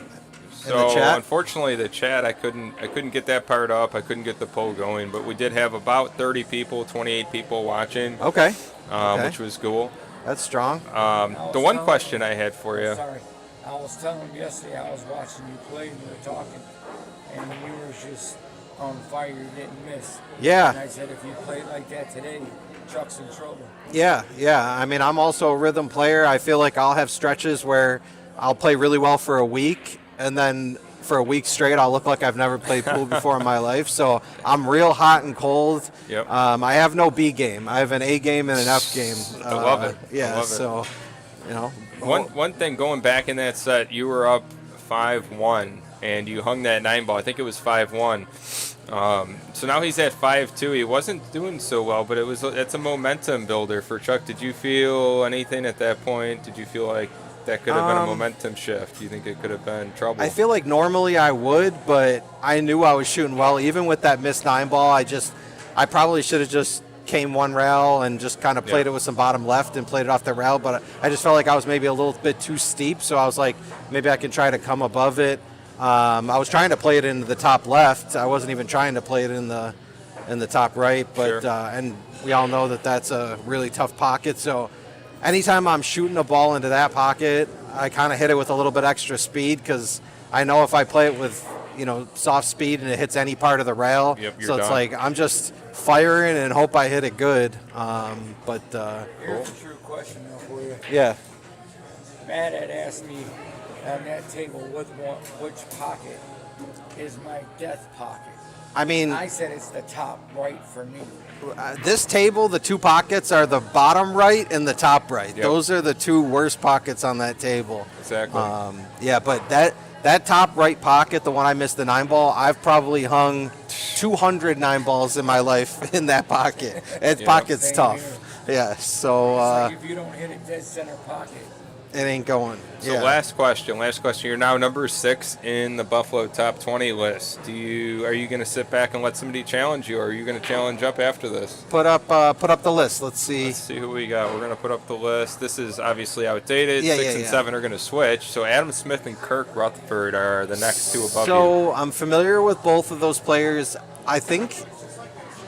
in the So chat? unfortunately, the chat I couldn't get that part up. I couldn't get the poll going, but we did have about 30 people, 28 people watching. Okay. Which was cool. That's strong. The one question I had for you. Sorry, I was telling him yesterday I was watching you play and we were talking, and you were just on fire. You didn't miss. Yeah. And I said if you played like that today, Chuck's in trouble. Yeah. I mean, I'm also a rhythm player. I feel like I'll have stretches where I'll play really well for a week, and then for a week straight, I'll look like I've never played pool before in my life. So I'm real hot and cold. Yep. I have no B game. I have an A game and an F game. I love it. Yeah. I love it. So, One thing going back in that set, you were up 5-1, and you hung that 9-ball. I think it was 5-1. So now he's at 5-2. He wasn't doing so well, but it's a momentum builder for Chuck. Did you feel anything at that point? Did you feel like that could have been a momentum shift? Do you think it could have been trouble? I feel like normally I would, but I knew I was shooting well. Even with that missed 9-ball, I probably should have just came one rail and just kind of played it with some bottom left and played it off the rail, but I just felt like I was maybe a little bit too steep, so I was like, maybe I can try to come above it. I was trying to play it into the top left. I wasn't even trying to play it in the top right, but Sure. And we all know that that's a really tough pocket, so anytime I'm shooting a ball into that pocket, I kind of hit it with a little bit extra speed, because I know if I play it with soft speed and it hits any part of the rail, Yep, you're so it's done. like I'm just firing and hope I hit it good. Here's a true question though for you. Yeah. Matt had asked me on that table which pocket is my death pocket. I mean, I said it's the top right for me. this table, the two pockets are the bottom right and the top right. Yep. Those are the two worst pockets on that table. Exactly. But that top right pocket, the one I missed the 9-ball, I've probably hung 200 9-balls in my life in that pocket. That pocket's Same tough. here. Yeah, so It's like if you don't hit it dead center pocket. it ain't going. So Yeah. last question. You're now number 6 in the Buffalo top 20 list. Are you going to sit back and let somebody challenge you, or are you going to challenge up after this? Put up the list. Let's see. Let's see who we got. We're going to put up the list. This is obviously outdated. Yeah, 6 yeah, and yeah. 7 are going to switch. So Adam Smith and Kirk Rutherford are the next two above you. So I'm familiar with both of those players. I think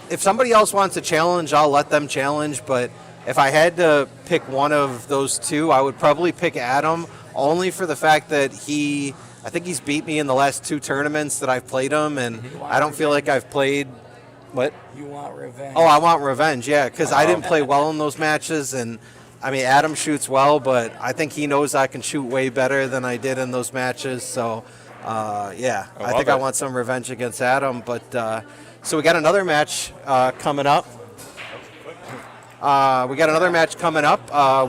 if somebody else wants to challenge, I'll let them challenge. But if I had to pick one of those two, I would probably pick Adam, only for the fact that I think he's beat me in the last 2 tournaments that I've played him, and I don't feel like I've played. What? You want revenge. Oh, I want revenge, yeah, because I didn't play well in those matches, and I mean, Adam shoots well, but I think he knows I can shoot way better than I did in those matches, so I think I want some revenge against Adam, but so we got another match coming up.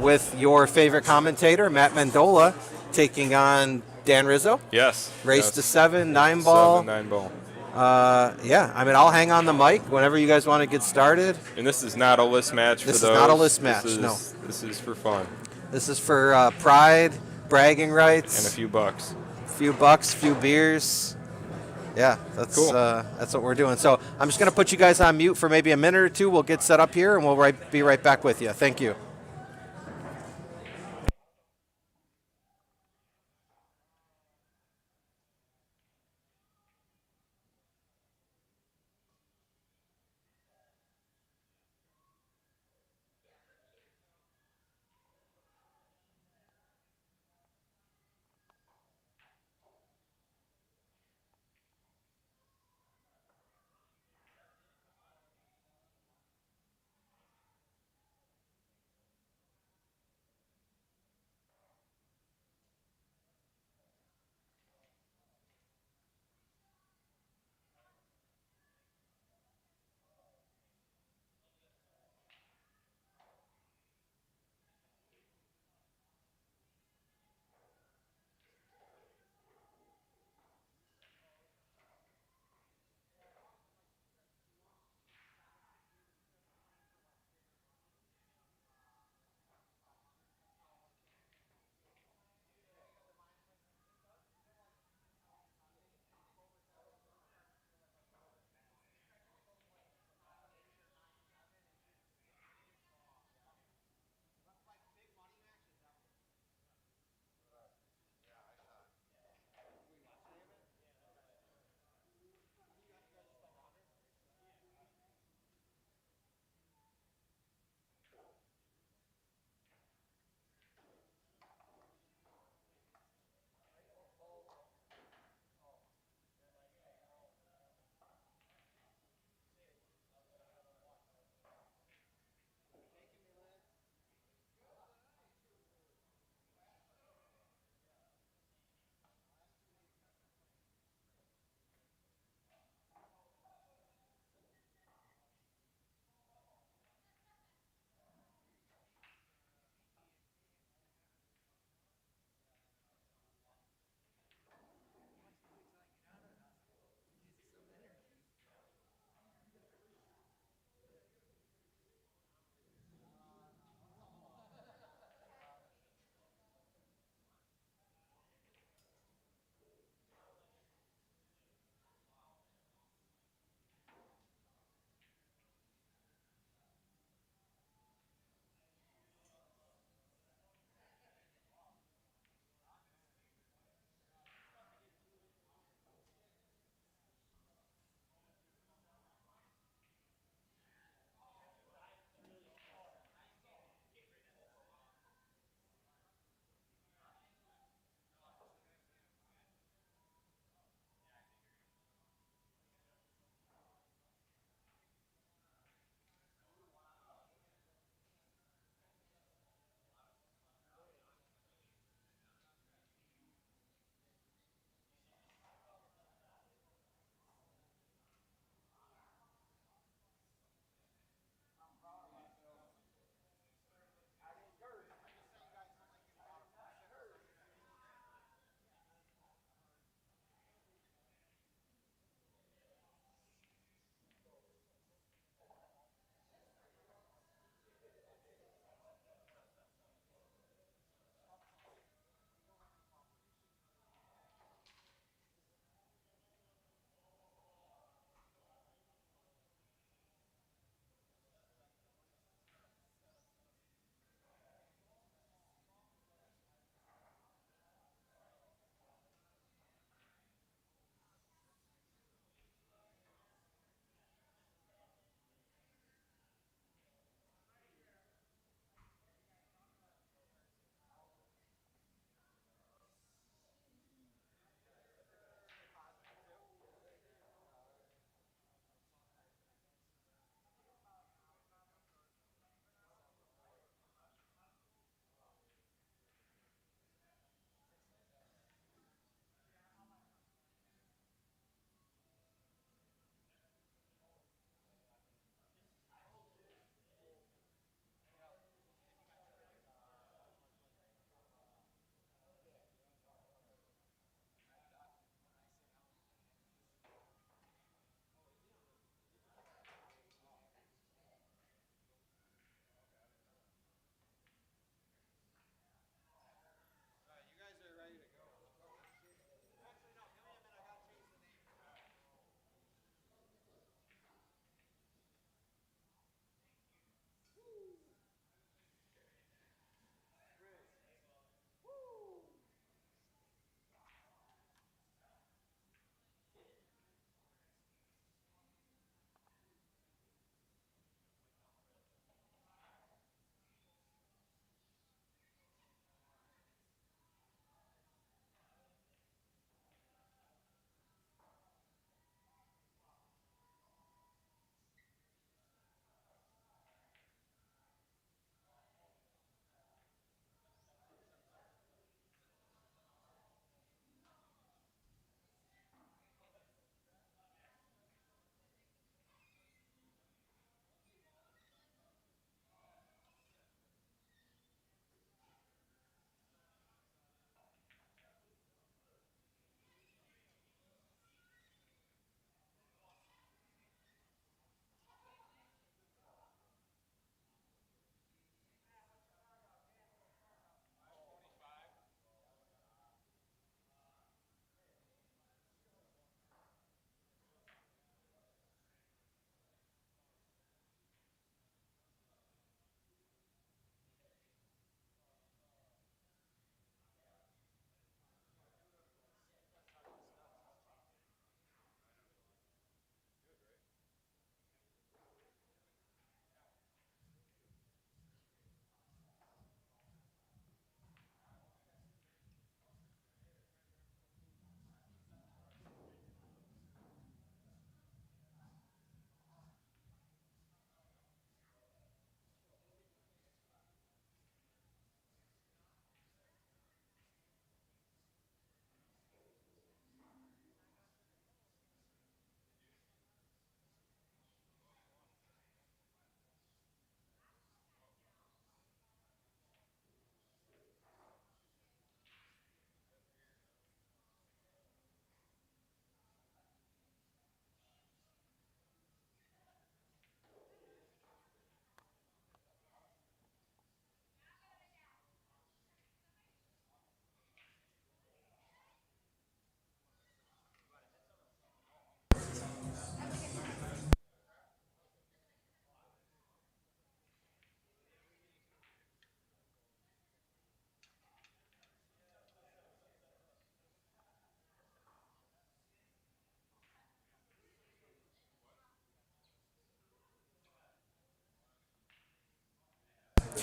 With your favorite commentator, Matt Mendola, taking on Dan Rizzo. Yes. Race to 7, 9-ball. 9-ball. I mean, I'll hang on the mic whenever you guys want to get stared. And this is not a list match for those. This is not a list match, no. This is for fun. This is for pride, bragging rights. And a few bucks. Few bucks, few beers. Yeah, that's Cool. That's what we're doing. So I'm just going to put you guys on mute for maybe a minute or two. We'll get set up here, and we'll be right back with you. Thank you.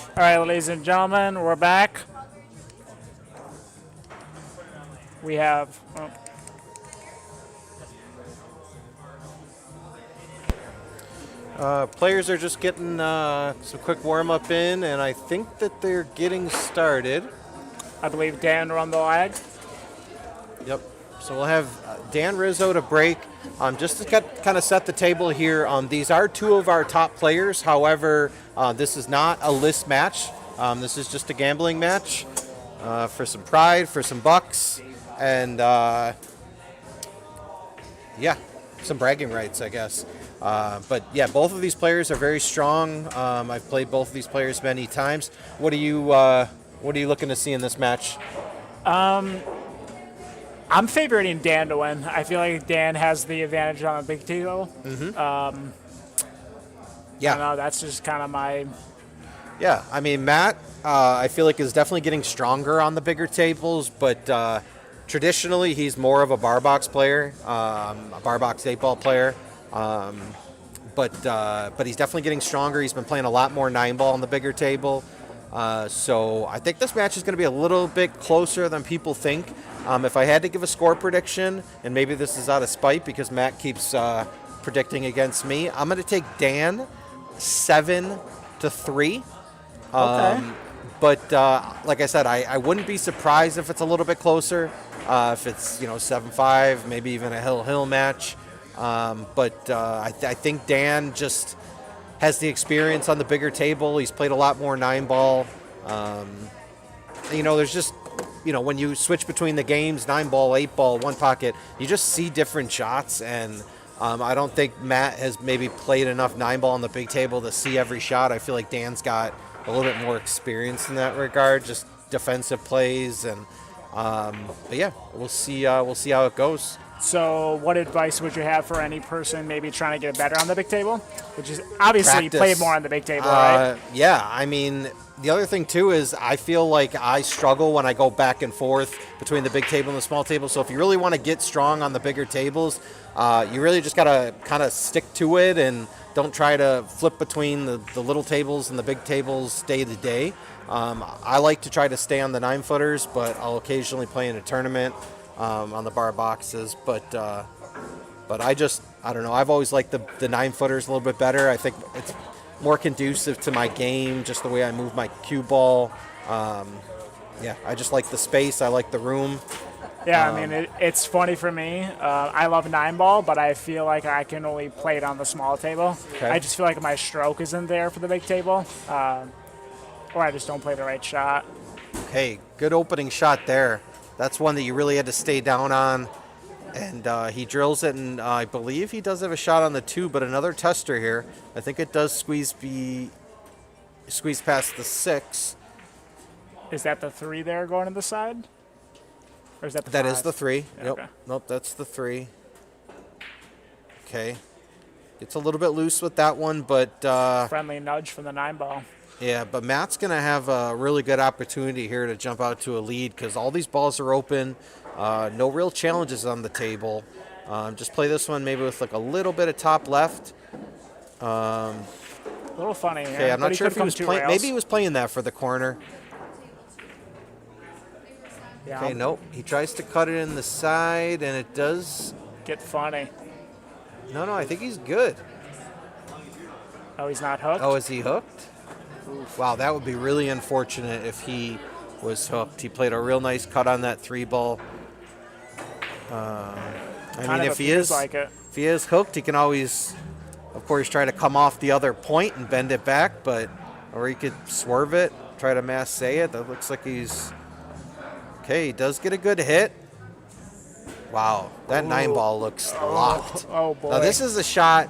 All right, ladies and gentlemen, we're back. We have. Players are just getting some quick warm-up in, and I think that they're getting started. I believe Dan run the lag. Yep. So we'll have Dan Rizzo to break. Just to kind of set the table here, these are two of our top players. However, this is not a list match. This is just a gambling match for some pride, for some bucks, and yeah, some bragging rights, I guess. But yeah, both of these players are very strong. I've played both of these players many times. What are you looking to see in this match? I'm favoriting Dan to win. I feel like Dan has the advantage on the big table. Yeah. I don't know, that's just kind of my. Yeah, I mean, Matt, I feel like is definitely getting stronger on the bigger tables, but traditionally he's more of a bar box player, a bar box 8-ball player. But he's definitely getting stronger. He's been playing a lot more 9-ball on the bigger table. So I think this match is going to be a little bit closer than people think. If I had to give a score prediction, and maybe this is out of spite because Matt keeps predicting against me, I'm going to take Dan 7-3. Okay. But like I said, I wouldn't be surprised if it's a little bit closer. If it's 7-5, maybe even a hill match. But I think Dan just has the experience on the bigger table. He's played a lot more 9-ball. There's just, when you switch between the games, 9-ball, 8-ball, one pocket, you just see different shots. And I don't think Matt has maybe played enough 9-ball on the big table to see every shot. I feel like Dan's got a little bit more experience in that regard, just defensive plays. And but yeah, we'll see how it goes. So, what advice would you have for any person maybe trying to get better on the big table? Which is obviously you play more on the big table, right? Yeah, I mean, the other thing too is I feel like I struggle when I go back and forth between the big table and the small table. So if you really want to get strong on the bigger tables, you really just got to kind of stick to it and don't try to flip between the little tables and the big tables day to day. I like to try to stay on the 9-footers, but I'll occasionally play in a tournament on the bar boxes. But I don't know. I've always liked the 9-footers a little bit better. I think it's more conducive to my game, just the way I move my cue ball. Yeah, I just like the space. I like the room. Yeah, I mean, it's funny for me. I love 9-ball, but I feel like I can only play it on the small table. Okay. I just feel like my stroke isn't there for the big table, or I just don't play the right shot. Okay, good opening shot there. That's one that you really had to stay down on. And he drills it, and I believe he does have a shot on the 2, but another tester here. I think it does squeeze past the 6. Is that the 3 there going to the side? Or is that the That 5? is the 3. Yeah, Yep. okay. Nope, that's the 3. Okay. Gets a little bit loose with that one, but Friendly nudge from the 9-ball. yeah, but Matt's going to have a really good opportunity here to jump out to a lead because all these balls are open. No real challenges on the table. Just play this one maybe with like a little bit of top left. A little funny. Okay, I'm not sure if he was playing. Maybe he was playing that for the corner. Yeah, Okay, nope. He tries to cut it in the side, and it does. Get funny. No, I think he's good. Oh, he's not hooked? Oh, is he hooked? Wow, that would be really unfortunate if he was hooked. He played a real nice cut on that 3-ball. I mean, if he is hooked, he can always, of course, try to come off the other point and bend it back, or he could swerve it, try to masse it. That looks like he's okay. He does get a good hit. Wow, that 9-ball looks locked. Oh boy. Now this is a shot.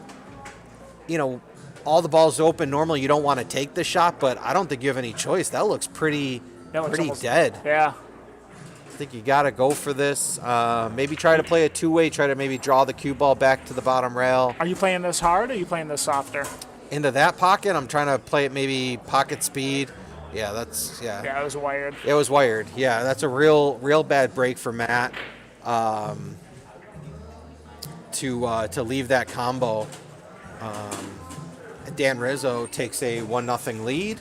All the balls open. Normally, you don't want to take the shot, but I don't think you have any choice. That looks pretty dead. Yeah. I think you got to go for this. Maybe try to play a 2-way. Try to maybe draw the cue ball back to the bottom rail. Are you playing this hard or are you playing this softer? Into that pocket. I'm trying to play it maybe pocket speed. Yeah, Yeah, it was wired. It was wired. Yeah, that's a real bad break for Matt. To leave that combo. Dan Rizzo takes a 1-0 lead.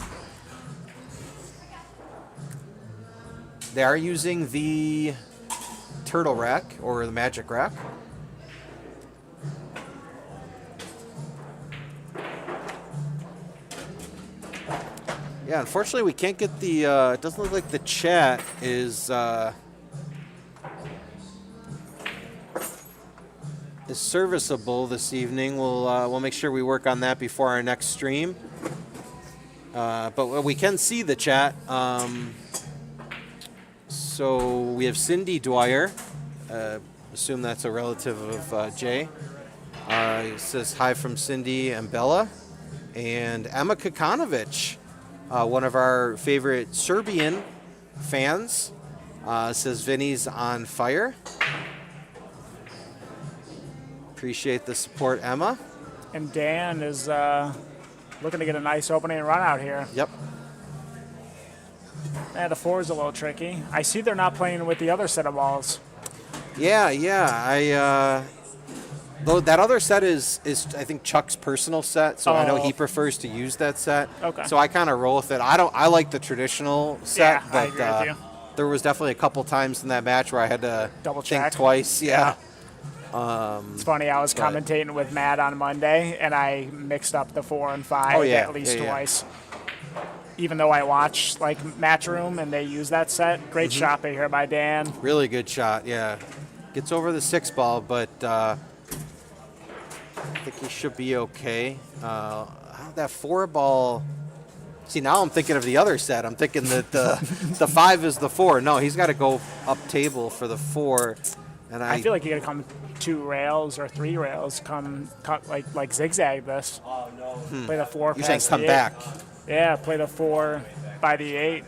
They are using the turtle rack or the magic rack. Yeah, unfortunately we can't get the, it doesn't look like the chat is serviceable this evening. We'll make sure we work on that before our next stream. But we can see the chat. So we have Cindy Dwyer. Assume that's a relative of Jay. It says hi from Cindy and Bella. And Emma Kakanovic, one of our favorite Serbian fans, says Vinny's on fire. Appreciate the support, Emma. And Dan is looking to get a nice opening run out here. Yep. The 4 is a little tricky. I see they're not playing with the other set of balls. Yeah. Though that other set is I think Chuck's personal set, so I know he prefers to use that set. Okay. So I kind of roll with it. I like the traditional set, Yeah, but I agree with you. there was definitely a couple times in that match where I had to Double think check. twice. Yeah. It's funny, I was commentating with Matt on Monday, and I mixed up the 4 and 5 at least twice. Even though I watch like Matchroom and they use that set. Great shot right here by Dan. Really good shot, yeah. Gets over the 6 ball, but I think he should be okay. That 4 ball. See, now I'm thinking of the other set. I'm thinking that the 5 is the 4. No, he's got to go up table for the 4. And I feel like you got to come 2 rails or 3 rails, cut like zigzag this. Oh no! Play the 4. You're saying past come the 8. back. Yeah, play the 4 by the 8.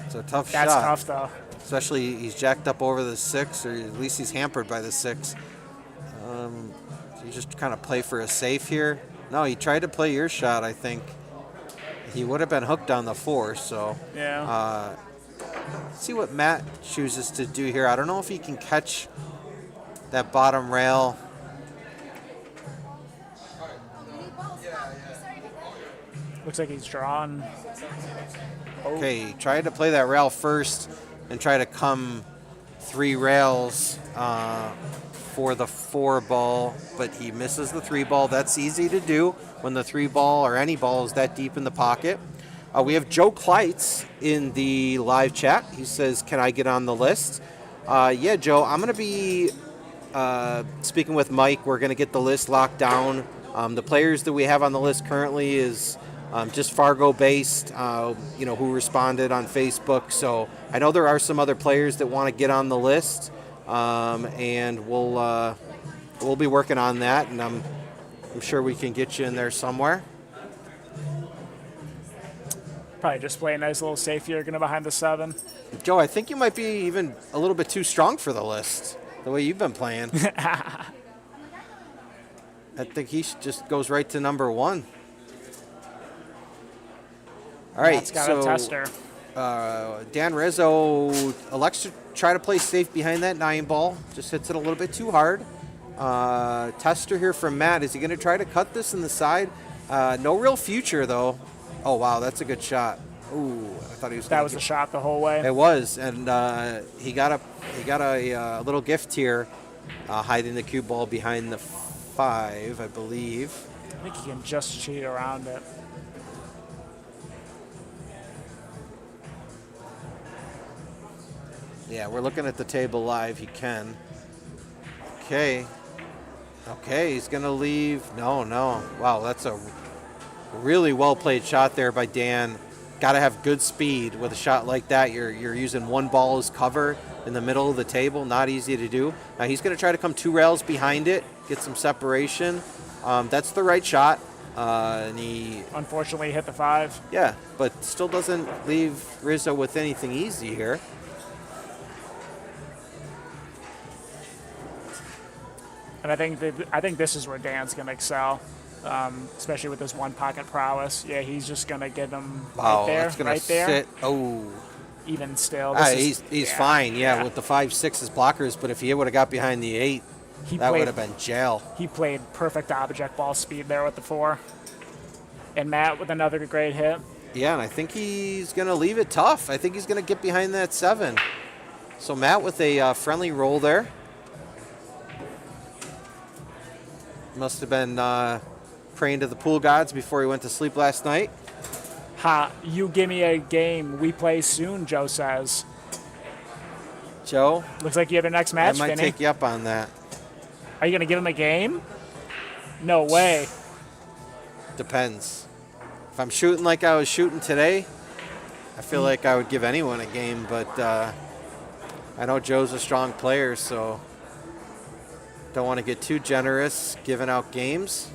It's a tough shot. That's tough though. Especially he's jacked up over the 6, or at least he's hampered by the 6. So you just kind of play for a safe here. No, he tried to play your shot, I think. He would have been hooked on the 4, so. Yeah. Let's see what Matt chooses to do here. I don't know if he can catch that bottom rail. Looks like he's drawn. Okay, he tried to play that rail first and try to come 3 rails for the 4 ball, but he misses the 3 ball. That's easy to do when the 3 ball or any ball is that deep in the pocket. We have Joe Kleitz in the live chat. He says, can I get on the list? Yeah, Joe, I'm going to be speaking with Mike. We're going to get the list locked down. The players that we have on the list currently is just Fargo-based, who responded on Facebook. So I know there are some other players that want to get on the list, and we'll be working on that, and I'm sure we can get you in there somewhere. Probably just play a nice little safe here, going to behind the 7. Joe, I think you might be even a little bit too strong for the list, the way you've been playing. I think he just goes right to number 1. All right, That's got a tester. Dan Rizzo elects to try to play safe behind that 9 ball. Just hits it a little bit too hard. Tester here from Matt. Is he going to try to cut this in the side? No real future, though. Oh, wow, that's a good shot. Ooh, I thought he was. That was a shot the whole way. It was, and he got a little gift here, hiding the cue ball behind the 5, I believe. I think he can just cheat around it. Yeah, we're looking at the table live. He can. Okay, he's going to leave. No. Wow, that's a really well-played shot there by Dan. Got to have good speed with a shot like that. You're using 1 ball as cover in the middle of the table. Not easy to do. Now he's going to try to come 2 rails behind it, get some separation. That's the right shot. And he unfortunately hit the 5. Yeah, but still doesn't leave Rizzo with anything easy here. And I think this is where Dan's going to excel, especially with his 1 pocket prowess. Yeah, he's just going to get him right there. That's gonna sit. Oh. Even still. He's fine, with the 5-6 as blockers, but if he would have got behind the 8, that would have been jail. He played perfect object ball speed there with the 4. And Matt with another great hit. Yeah, and I think he's going to leave it tough. I think he's going to get behind that 7. So Matt with a friendly roll there. Must have been praying to the pool gods before he went to sleep last night. Ha, you give me a game. We play soon, Joe says. Joe? Looks like you have your next match, I might Vinnie. take you up on that. Are you going to give him a game? No way. Depends. If I'm shooting like I was shooting today, I feel like I would give anyone a game, but I know Joe's a strong player, so don't want to get too generous giving out games.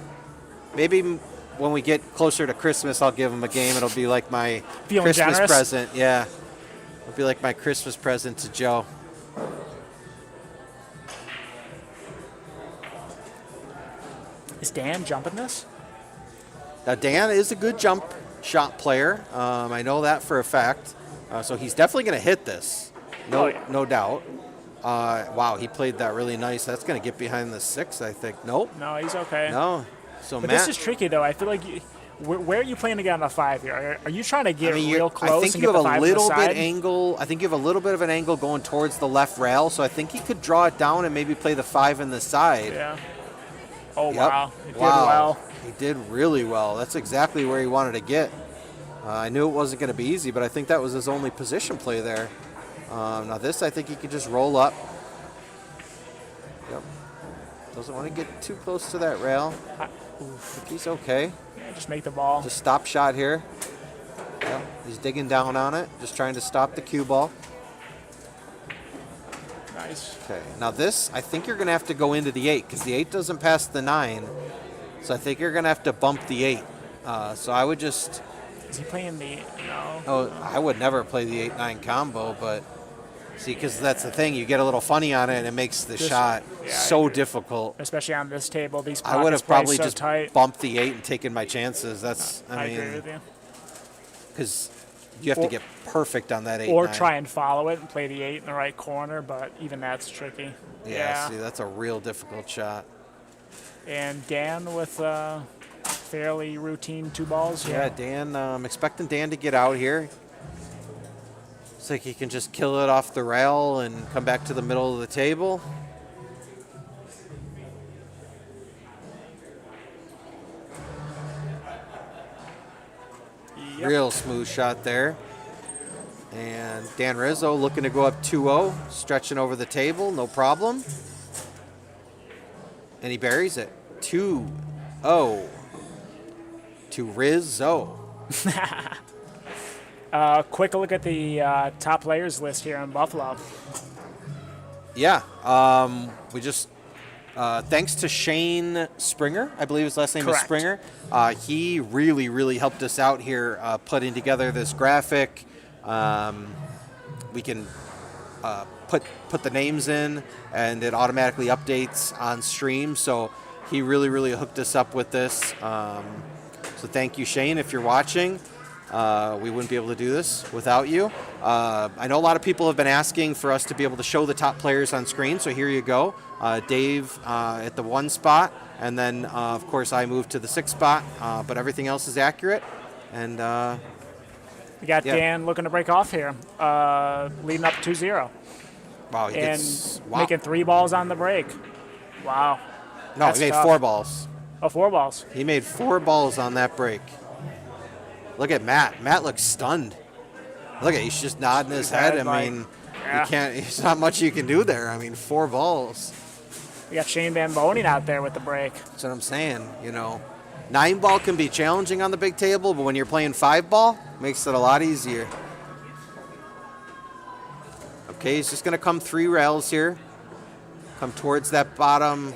Maybe when we get closer to Christmas, I'll give him a game. It'll be like my Christmas generous? present. Yeah. It'll be like my Christmas present to Joe. Is Dan jumping this? Now, Dan is a good jump shot player. I know that for a fact. So he's definitely going to hit this. No doubt. Wow, he played that really nice. That's going to get behind the 6, I think. Nope. No, he's okay. No. So But Matt, this is tricky, though. I feel like where are you playing to get on the 5 here? Are you trying to get real close I think and you get have the 5 a little on the side? bit angle. I think you have a little bit of an angle going towards the left rail. So I think he could draw it down and maybe play the 5 in the side. Yeah. Oh, Yep. wow. He did well. He did really well. That's exactly where he wanted to get. I knew it wasn't going to be easy, but I think that was his only position play there. Now this, I think he could just roll up. Yep. Doesn't want to get too close to that rail. I think he's okay. Yeah, just make the ball. Just stop shot here. Yep. He's digging down on it, just trying to stop the cue ball. Nice. Okay. Now this, I think you're going to have to go into the 8 because the 8 doesn't pass the 9. So I think you're going to have to bump the 8. So I would just... Is he playing the... No. Oh, I would never play the 8-9 combo, but... See, because that's the thing. You get a little funny on it, and it makes the shot so difficult. Especially on this table. These I would have play probably so just tight. bumped the 8 and taken my chances. That's, I agree with you. Because you have to get perfect on that 8-9. Or try and follow it and play the 8 in the right corner, but even that's tricky. Yeah, see, that's a real difficult shot. And Dan with fairly routine 2 balls. Yeah, Dan, I'm expecting Dan to get out here. Looks like he can just kill it off the rail and come back to the middle of the table. Yep. Real smooth shot there. And Dan Rizzo looking to go up 2-0, stretching over the table, no problem. And he buries it. 2-0 to Rizzo. Quick look at the top players list here in Buffalo. Yeah, we just thanks to Shane Springer, I believe his last name is Springer. He really helped us out here putting together this graphic. We can put the names in, and it automatically updates on stream. So he really hooked us up with this. So thank you, Shane, if you're watching. We wouldn't be able to do this without you. I know a lot of people have been asking for us to be able to show the top players on screen, so here you go. Dave at the 1 spot, and then, of course, I moved to the 6th spot, but everything else is accurate. And we got Dan looking to break off here, leading up 2-0. Wow, making 3 balls on the break. Wow. No, That's he made tough. 4 balls. Oh, 4 balls. He made 4 balls on that break. Look at Matt. Matt looks stunned. Look at, he's just nodding his head. I mean, you can't. There's not much you can do there. I mean, 4 balls. We got Shane Van Boning out there with the break. That's what I'm saying. 9 ball can be challenging on the big table, but when you're playing 5 ball, makes it a lot easier. Okay, he's just gonna come 3 rails here. Come towards that bottom.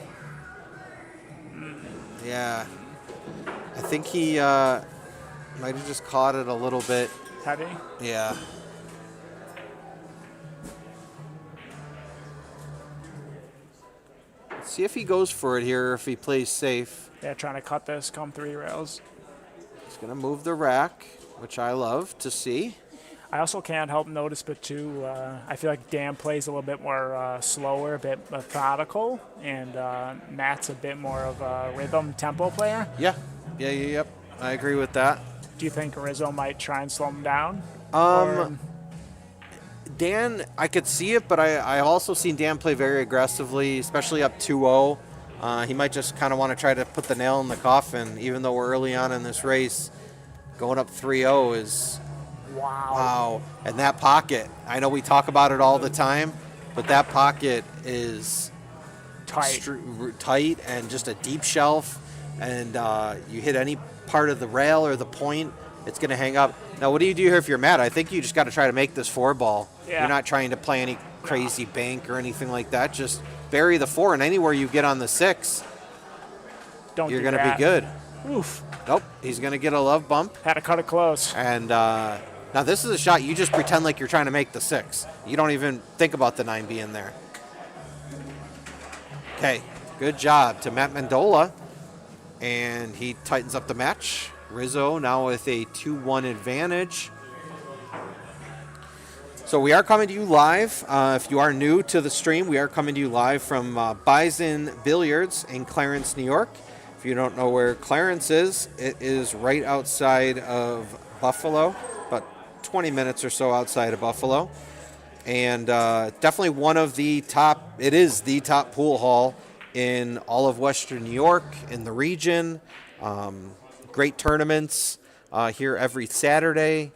Yeah, I think he might have just caught it a little bit. Heavy? Yeah. Let's see if he goes for it here, or if he plays safe. Yeah, trying to cut this, come 3 rails. He's going to move the rack, which I love to see. I also can't help notice, but too, I feel like Dan plays a little bit more slower, a bit methodical, and Matt's a bit more of a rhythm tempo player. Yeah. Yep. I agree with that. Do you think Rizzo might try and slow him down? Dan, I could see it, but I also seen Dan play very aggressively, especially up 2-0. He might just kind of want to try to put the nail in the coffin, even though we're early on in this race. Going up 3-0 is wow. And that pocket, I know we talk about it all the time, but that pocket is tight and just a deep shelf. And you hit any part of the rail or the point, it's going to hang up. Now, what do you do here if you're mad? I think you just got to try to make this 4-ball. Yeah. You're not trying to play any crazy bank or anything like that. Just bury the 4, and anywhere you get on the 6, you're going to be good. Oof. Nope, he's going to get a love bump. Had to cut it close. And now this is a shot you just pretend like you're trying to make the 6. You don't even think about the 9 being there. Okay, good job to Matt Mendola. And he tightens up the match. Rizzo now with a 2-1 advantage. So we are coming to you live. If you are new to the stream, we are coming to you live from Bison Billiards in Clarence, New York. If you don't know where Clarence is, it is right outside of Buffalo, about 20 minutes or so outside of Buffalo. And definitely one of the top, it is the top pool hall in all of Western New York, in the region. Great tournaments here every Saturday.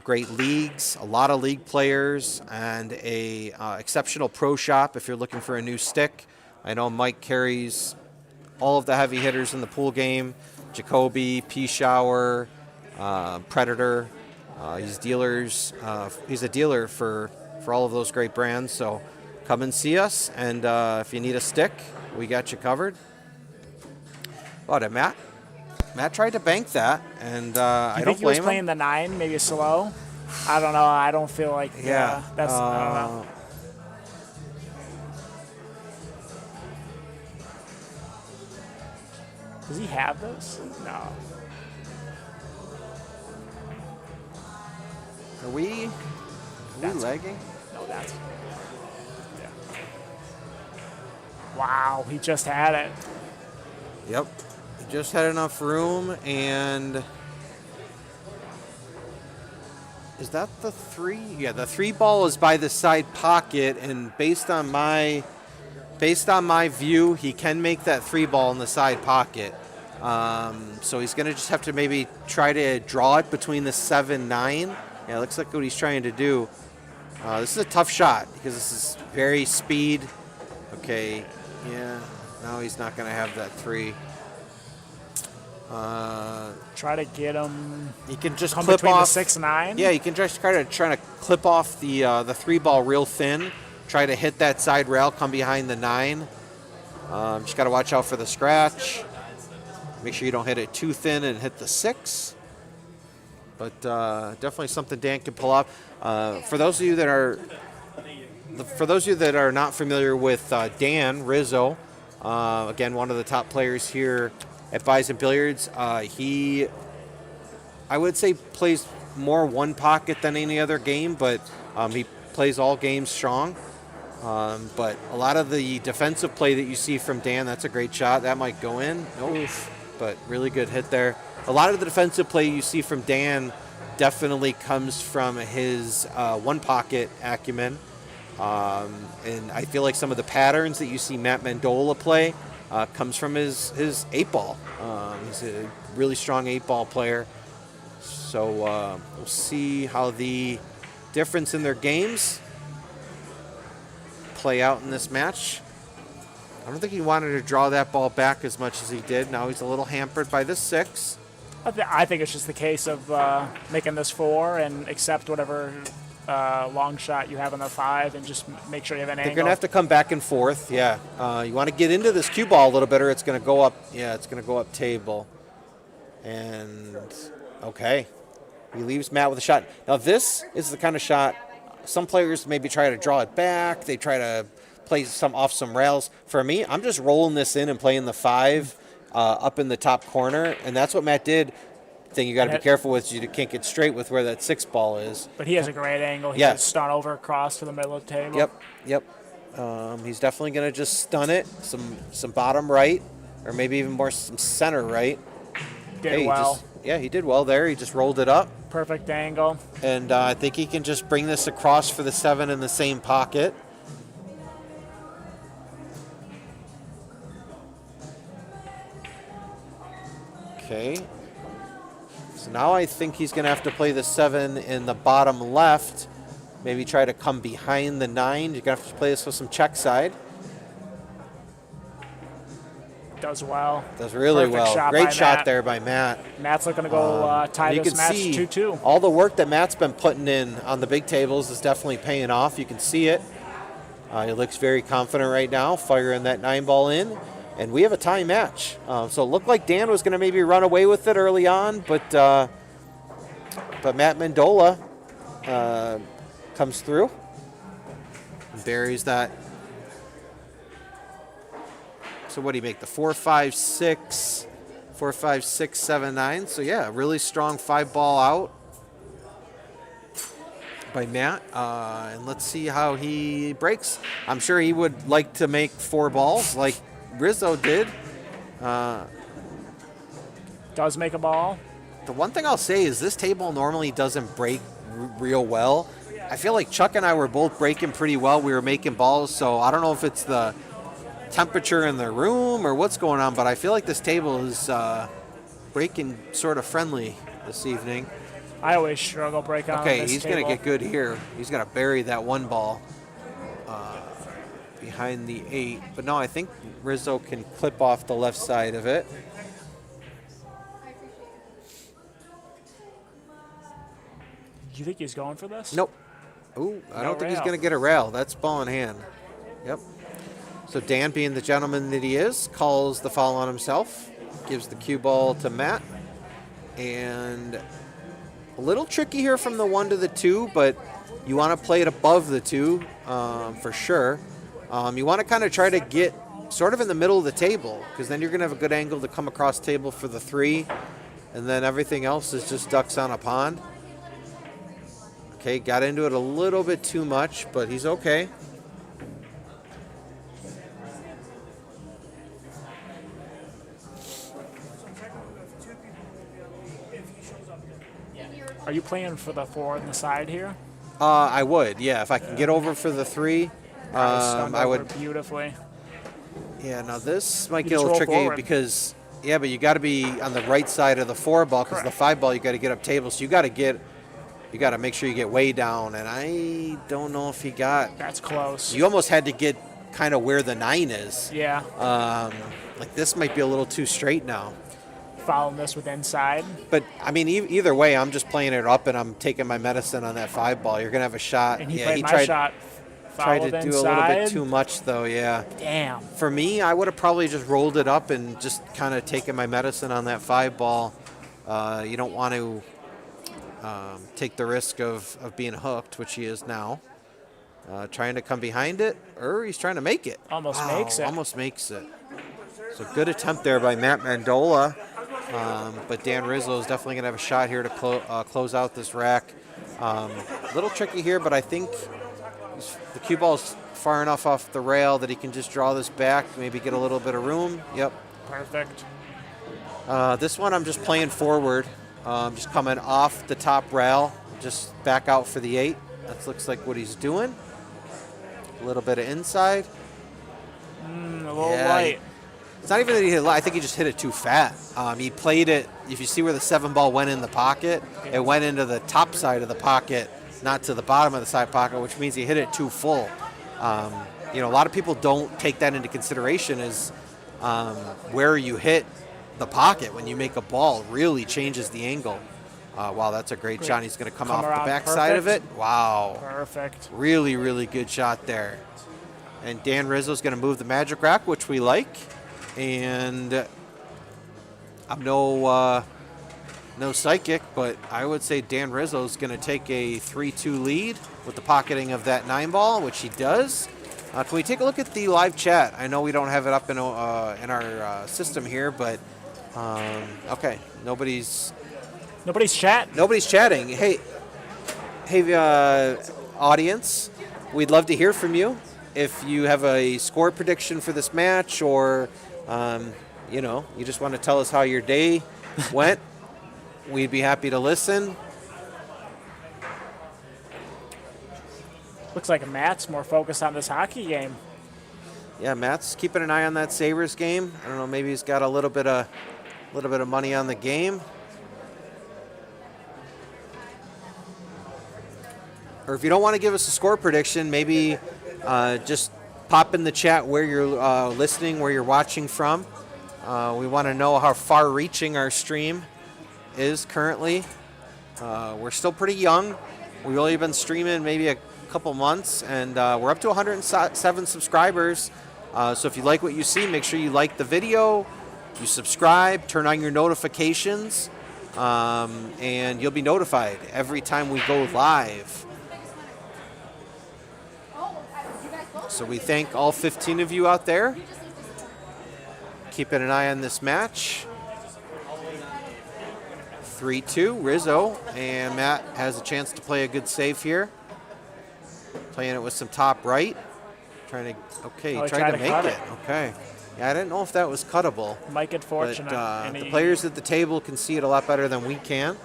Great leagues, a lot of league players, and a exceptional pro shop if you're looking for a new stick. I know Mike carries all of the heavy hitters in the pool game: Jacoby, P-Shower, Predator. He's a dealer for all of those great brands. So come and see us, and if you need a stick, we got you covered. What, Matt? Matt tried to bank that, and I don't blame him. You think he was playing the 9, maybe slow? I don't know. I don't feel like that's. I don't know. Does he have those? No. Are we lagging? No, that's. Yeah. Wow, he just had it. Yep. Just had enough room, and is that the 3? Yeah, the 3 ball is by the side pocket, and based on my view, he can make that 3 ball in the side pocket. So he's going to just have to maybe try to draw it between the 7-9. Yeah, it looks like what he's trying to do. This is a tough shot because this is very speed. Okay, yeah. Now he's not going to have that 3. Try to get him. You can just come clip between off the 6-9. Yeah, you can just try to clip off the 3 ball real thin. Try to hit that side rail, come behind the 9. Just got to watch out for the scratch. Make sure you don't hit it too thin and hit the 6. But definitely something Dan can pull off. For those of you that are not familiar with Dan Rizzo, again, one of the top players here at Bison Billiards, he, I would say, plays more one pocket than any other game, but he plays all games strong. But a lot of the defensive play that you see from Dan, that's a great shot. That might go in. Nope. But really good hit there. A lot of the defensive play you see from Dan definitely comes from his one pocket acumen. And I feel like some of the patterns that you see Matt Mendola play comes from his 8-ball. He's a really strong 8-ball player. So we'll see how the difference in their games play out in this match. I don't think he wanted to draw that ball back as much as he did. Now he's a little hampered by the 6. I think it's just the case of making this 4 and accept whatever long shot you have on the 5 and just make sure you have an angle. They're going to have to come back and forth, yeah. You want to get into this cue ball a little bit or it's going to go up. Yeah, it's going to go up table. And, okay. He leaves Matt with a shot. Now this is the kind of shot, some players maybe try to draw it back. They try to play off some rails. For me, I'm just rolling this in and playing the 5 up in the top corner. And that's what Matt did. Thing you got to be careful with is you can't get straight with where that 6 ball is. But he has a great angle. He can stun over across to the middle of the table. Yep. He's definitely going to just stun it. Some bottom right, or maybe even more some center right. Did well. Yeah, he did well there. He just rolled it up. Perfect angle. And I think he can just bring this across for the 7 in the same pocket. Okay. So now I think he's going to have to play the 7 in the bottom left. Maybe try to come behind the 9. You're going to have to play this with some check side. Does well. Does really Perfect well. shot Great by shot Matt. there by Matt. Matt's looking to go tie You this can match see 2-2. all the work that Matt's been putting in on the big tables is definitely paying off. You can see it. He looks very confident right now, firing that 9 ball in. And we have a tie match. So it looked like Dan was going to maybe run away with it early on, but Matt Mendola comes through and buries that. So what do you make? The 4, 5, 6, 4, 5, 6, 7, 9. So yeah, really strong 5 ball out by Matt. And let's see how he breaks. I'm sure he would like to make 4 balls like Rizzo did. Does make a ball. The one thing I'll say is this table normally doesn't break real well. I feel like Chuck and I were both breaking pretty well. We were making balls, so I don't know if it's the temperature in the room or what's going on, but I feel like this table is breaking sort of friendly this evening. I always struggle breaking on Okay, this he's table. going to get good here. He's going to bury that 1 ball behind the 8. But no, I think Rizzo can clip off the left side of it. Do you think he's going for this? Nope. Ooh, I don't think he's rail. going to get a rail. That's ball in hand. Yep. So Dan, being the gentleman that he is, calls the foul on himself, gives the cue ball to Matt. And a little tricky here from the 1 to the 2, but you want to play it above the 2 for sure. You want to kind of try to get sort of in the middle of the table, because then you're going to have a good angle to come across table for the 3, and then everything else is just ducks on a pond. Okay, got into it a little bit too much, but he's okay. Are you playing for the 4 on the side here? I would, yeah. If I can get over for the 3, Stunned I over would. beautifully. Yeah, now this might You get a just little roll tricky forward. because, yeah, but you got to be on the right side of the 4 ball, because the Correct. 5 ball you got to get up table. So you got to make sure you get way down. And I don't know if he got. That's close. You almost had to get kind of where the 9 is. Yeah. Like this might be a little too straight now. Following this with inside. But I mean, either way, I'm just playing it up and I'm taking my medicine on that 5 ball. You're gonna have a shot. And he yeah, played he my tried. shot. Tried Followed to do inside. a little bit too much, though. Yeah. Damn. For me, I would have probably just rolled it up and just kind of taken my medicine on that 5 ball. You don't want to take the risk of being hooked, which he is now. Trying to come behind it, or he's trying to make it. Almost Wow, makes it. Almost makes it. So good attempt there by Matt Mendola. But Dan Rizzo is definitely going to have a shot here to close out this rack. A little tricky here, but I think the cue ball's far enough off the rail that he can just draw this back, maybe get a little bit of room. Yep. Perfect. This one I'm just playing forward, just coming off the top rail, just back out for the 8. That looks like what he's doing. A little bit of inside. A little light. It's not even that he hit it light. I think he just hit it too fat. He played it. If you see where the 7 ball went in the pocket, it went into the top side of the pocket, not to the bottom of the side pocket, which means he hit it too full. A lot of people don't take that into consideration as where you hit the pocket when you make a ball really changes the angle. Wow, that's a great shot. He's going to come off the around backside of it. perfect. Wow. Perfect. Really, really good shot there. And Dan Rizzo's going to move the magic rack, which we like. And I'm no psychic, but I would say Dan Rizzo's going to take a 3-2 lead with the pocketing of that 9 ball, which he does. Can we take a look at the live chat? I know we don't have it up in our system here, but okay, nobody's chatting. Hey, audience, we'd love to hear from you. If you have a score prediction for this match, or you just want to tell us how your day went, we'd be happy to listen. Looks like Matt's more focused on this hockey game. Yeah, Matt's keeping an eye on that Sabres game. I don't know, maybe he's got a little bit of money on the game. Or if you don't want to give us a score prediction, maybe just pop in the chat where you're listening, where you're watching from. We want to know how far-reaching our stream is currently. We're still pretty young. We've only been streaming maybe a couple months, and we're up to 107 subscribers. So if you like what you see, make sure you like the video, you subscribe, turn on your notifications, and you'll be notified every time we go live. So we thank all 15 of you out there. Keeping an eye on this match. 3-2, Rizzo, and Matt has a chance to play a good save here. Playing it with some top right. Trying to, okay, he tried to make it. Okay. Yeah, I didn't know if that was cuttable. Might get fortunate. But the players at the table can see it a lot better than we can.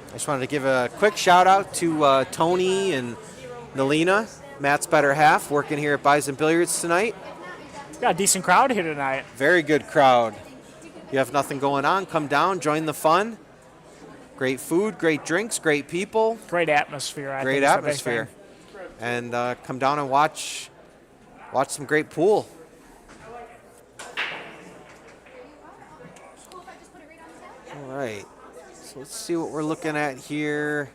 I just wanted to give a quick shout out to Tony and Nalina, Matt's better half, working here at Bison Billiards tonight. Got a decent crowd here tonight. Very good crowd. You have nothing going on, come down, join the fun. Great food, great drinks, great people. Great atmosphere. Great atmosphere. And come down and watch some great pool. All right. Let's see what we're looking at here.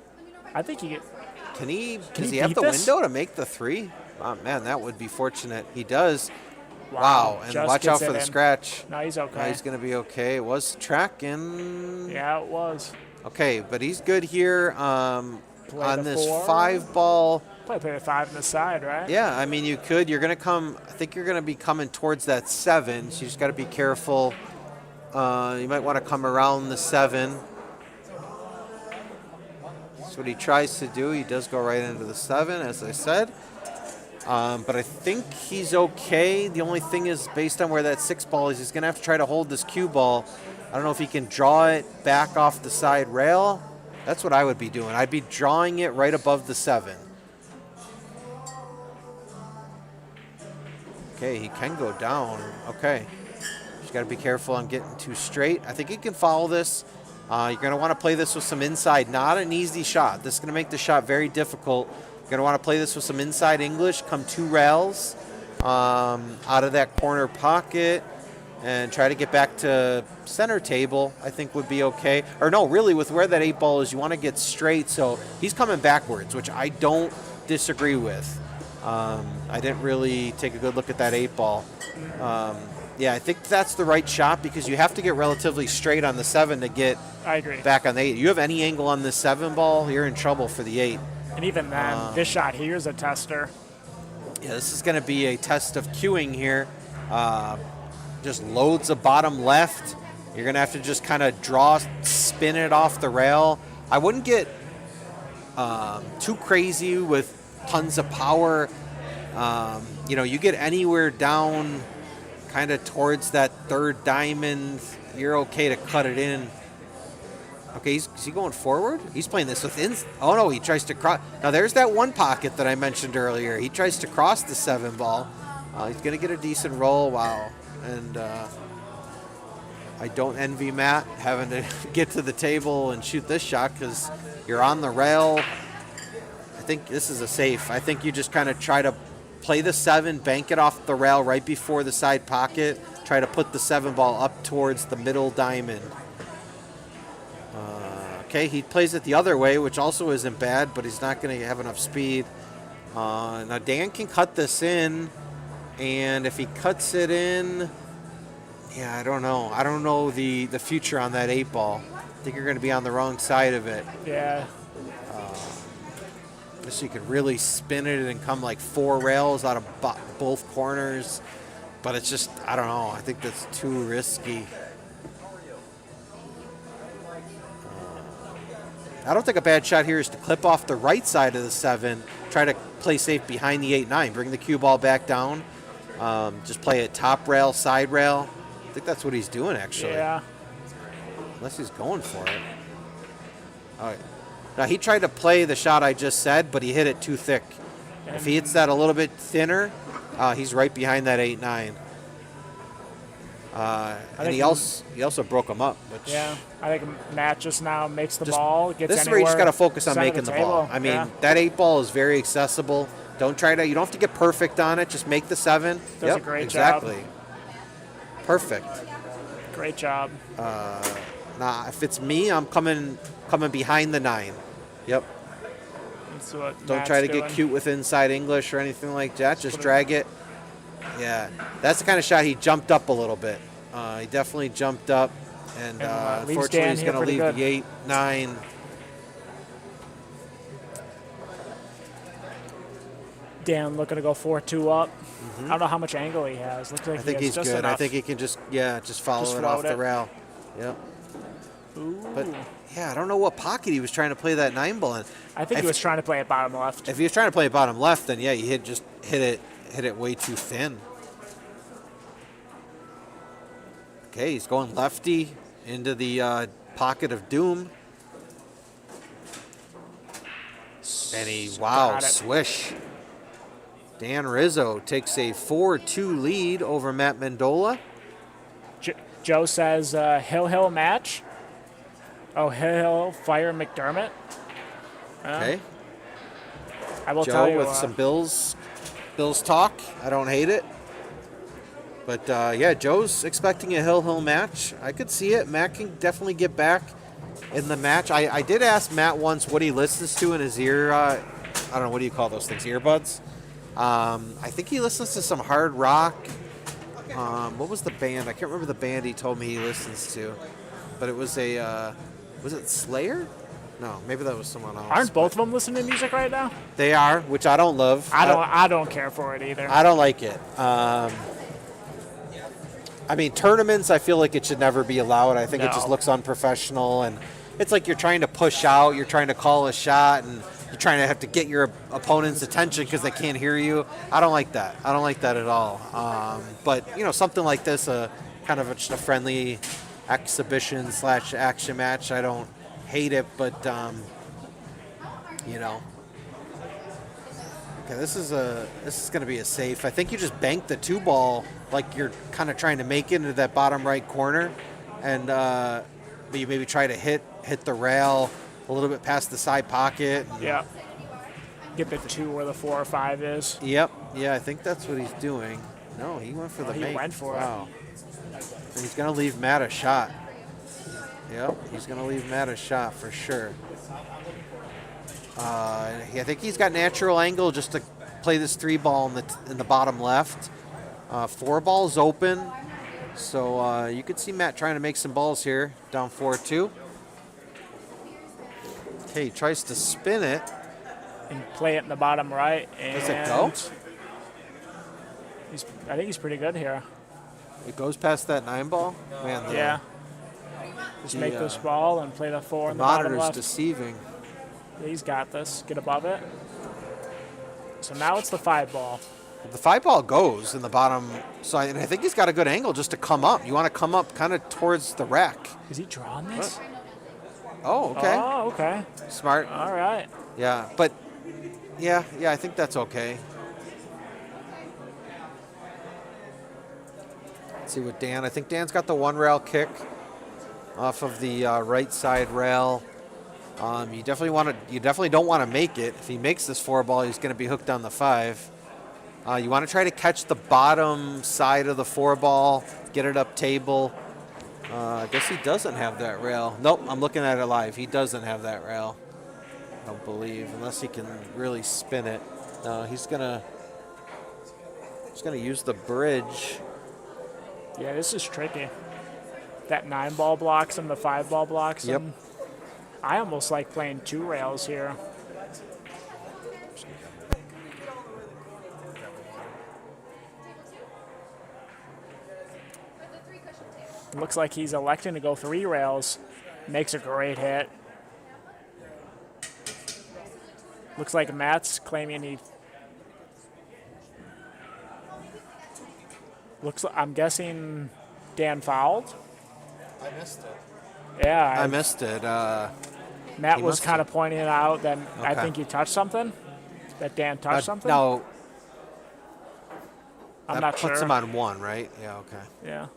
I think he does he have the window to make the 3? Oh, man, that would be fortunate. He does. Wow. And watch out for the scratch. No, he's okay. No, he's going to be okay. It was tracking. Yeah, it was. Okay, but he's good here on this 5 ball. Play the 5 on the side, right? Yeah, I mean, you could. You're going to come. I think you're going to be coming towards that 7, so you just got to be careful. You might want to come around the 7. That's what he tries to do. He does go right into the 7, as I said. But I think he's okay. The only thing is, based on where that 6 ball is, he's going to have to try to hold this cue ball. I don't know if he can draw it back off the side rail. That's what I would be doing. I'd be drawing it right above the 7. Okay, he can go down. Okay. Just got to be careful on getting too straight. I think he can follow this. You're going to want to play this with some inside. Not an easy shot. This is going to make the shot very difficult. You're going to want to play this with some inside English. Come 2 rails out of that corner pocket and try to get back to center table, I think would be okay. Or no, really, with where that 8 ball is, you want to get straight. So he's coming backwards, which I don't disagree with. I didn't really take a good look at that 8 ball. Yeah, I think that's the right shot because you have to get relatively straight on the 7 to get back on the 8. You have any angle on the 7 ball, you're in trouble for the 8. And even then, this shot here is a tester. Yeah, this is going to be a test of cueing here. Just loads of bottom left. You're going to have to just kind of spin it off the rail. I wouldn't get too crazy with tons of power. You get anywhere down kind of towards that 3rd diamond, you're okay to cut it in. Okay, is he going forward? He's playing this within. Oh, no, he tries to cross. Now, there's that 1 pocket that I mentioned earlier. He tries to cross the 7 ball. He's going to get a decent roll. Wow. And I don't envy Matt having to get to the table and shoot this shot because you're on the rail. I think this is a safe. I think you just kind of try to play the 7, bank it off the rail right before the side pocket, try to put the 7 ball up towards the middle diamond. Okay, he plays it the other way, which also isn't bad, but he's not going to have enough speed. Now Dan can cut this in, and if he cuts it in, Yeah, I don't know. I don't know the future on that 8-ball. I think you're going to be on the wrong side of it. Yeah. So you could really spin it and come like 4 rails out of both corners. But it's just, I don't know. I think that's too risky. I don't think a bad shot here is to clip off the right side of the 7, try to play safe behind the 8-9, bring the cue ball back down, just play it top rail, side rail. I think that's what he's doing, actually. Yeah. Unless he's going for it. All right. Now, he tried to play the shot I just said, but he hit it too thick. If he hits that a little bit thinner, he's right behind that 8-9. And he also broke him up. Which yeah, I think Matt just now makes the ball, gets this is where you just got to focus on making the ball. I mean, yeah. that 8-ball is very accessible. You don't have to get perfect on it. Just make the 7. Does a great job. Exactly. Perfect. Great job. Nah, if it's me, I'm coming behind the 9. Yep. That's what Don't Matt's try to doing. get cute with inside English or anything like that. Just drag it. Yeah, that's the kind of shot he jumped up a little bit. He definitely jumped up, and leaves unfortunately Dan he's here going to leave pretty the 8, 9. Dan looking to go 4-2 up. I don't know how much angle he has. Looks like I think he has he's just good. enough. I think he can just follow Just it off float the it. rail. Yep. Ooh. But yeah, I don't know what pocket he was trying to play that 9-ball in. I think he was trying to play it bottom left. If he was trying to play bottom left, then yeah, you hit it way too thin. Okay, he's going lefty into the pocket of doom. And Got it. swish. Dan Rizzo takes a 4-2 lead over Matt Mendola. Joe says Hill match. Oh, Hill fire McDermott. Okay. I will tell Joe you. with some Bills talk. I don't hate it. But yeah, Joe's expecting a Hill match. I could see it. Matt can definitely get back in the match. I did ask Matt once what he listens to in his ear. I don't know, what do you call those things? Earbuds? I think he listens to some hard rock. What was the band? I can't remember the band he told me he listens to. But it was was it Slayer? No, maybe that was someone else. Aren't both of them listening to music right now? They are, which I don't love. I don't care for it either. I don't like it. I mean, tournaments, I feel like it should never be allowed. I think it just looks unprofessional, and it's like you're trying to push out, you're trying to call a shot, and you're trying to have to get your opponent's attention because they can't hear you. I don't like that. I don't like that at all. But, something like this, kind of just a friendly exhibition / action match, I don't hate it, but, Okay, this is going to be a safe. I think you just bank the 2-ball like you're kind of trying to make it into that bottom right corner, and you maybe try to hit the rail a little bit past the side pocket. Yeah. Get the 2 where the 4 or 5 is. Yep. Yeah, I think that's what he's doing. No, he went for the make. He went for it. And he's going to leave Matt a shot. Yep, he's going to leave Matt a shot for sure. I think he's got natural angle just to play this 3-ball in the bottom left. 4-ball's open, so you could see Matt trying to make some balls here, down 4-2. Okay, he tries to spin it. And play it in the bottom right. And Does it go? I think he's pretty good here. It goes past that 9-ball? Man, Yeah. Just make this ball and play the 4 in the bottom monitor's left. deceiving. He's got this. Get above it. So now it's the 5-ball. The 5-ball goes in the bottom, so I think he's got a good angle just to come up. You want to come up kind of towards the rack. Is he drawing this? Oh, okay. Oh, okay. Smart. All right. Yeah, but yeah, I think that's okay. Let's see what I think Dan's got the 1-rail kick off of the right side rail. You definitely don't want to make it. If he makes this 4-ball, he's going to be hooked on the 5. You want to try to catch the bottom side of the 4-ball, get it up table. I guess he doesn't have that rail. Nope, I'm looking at it live. He doesn't have that rail, I don't believe, unless he can really spin it. No, he's gonna use the bridge. Yeah, this is tricky. That 9-ball blocks him, the 5-ball blocks Yep. him. I almost like playing 2 rails here. Looks like he's electing to go 3 rails. Makes a great hit. Looks like Matt's claiming he... I'm guessing Dan fouled? I missed it. Yeah. I missed it. Matt was kind of pointing it out that I Okay. think he touched something. That Dan touched something. No. I'm that not sure. puts him on 1, right? Yeah, okay. Yeah.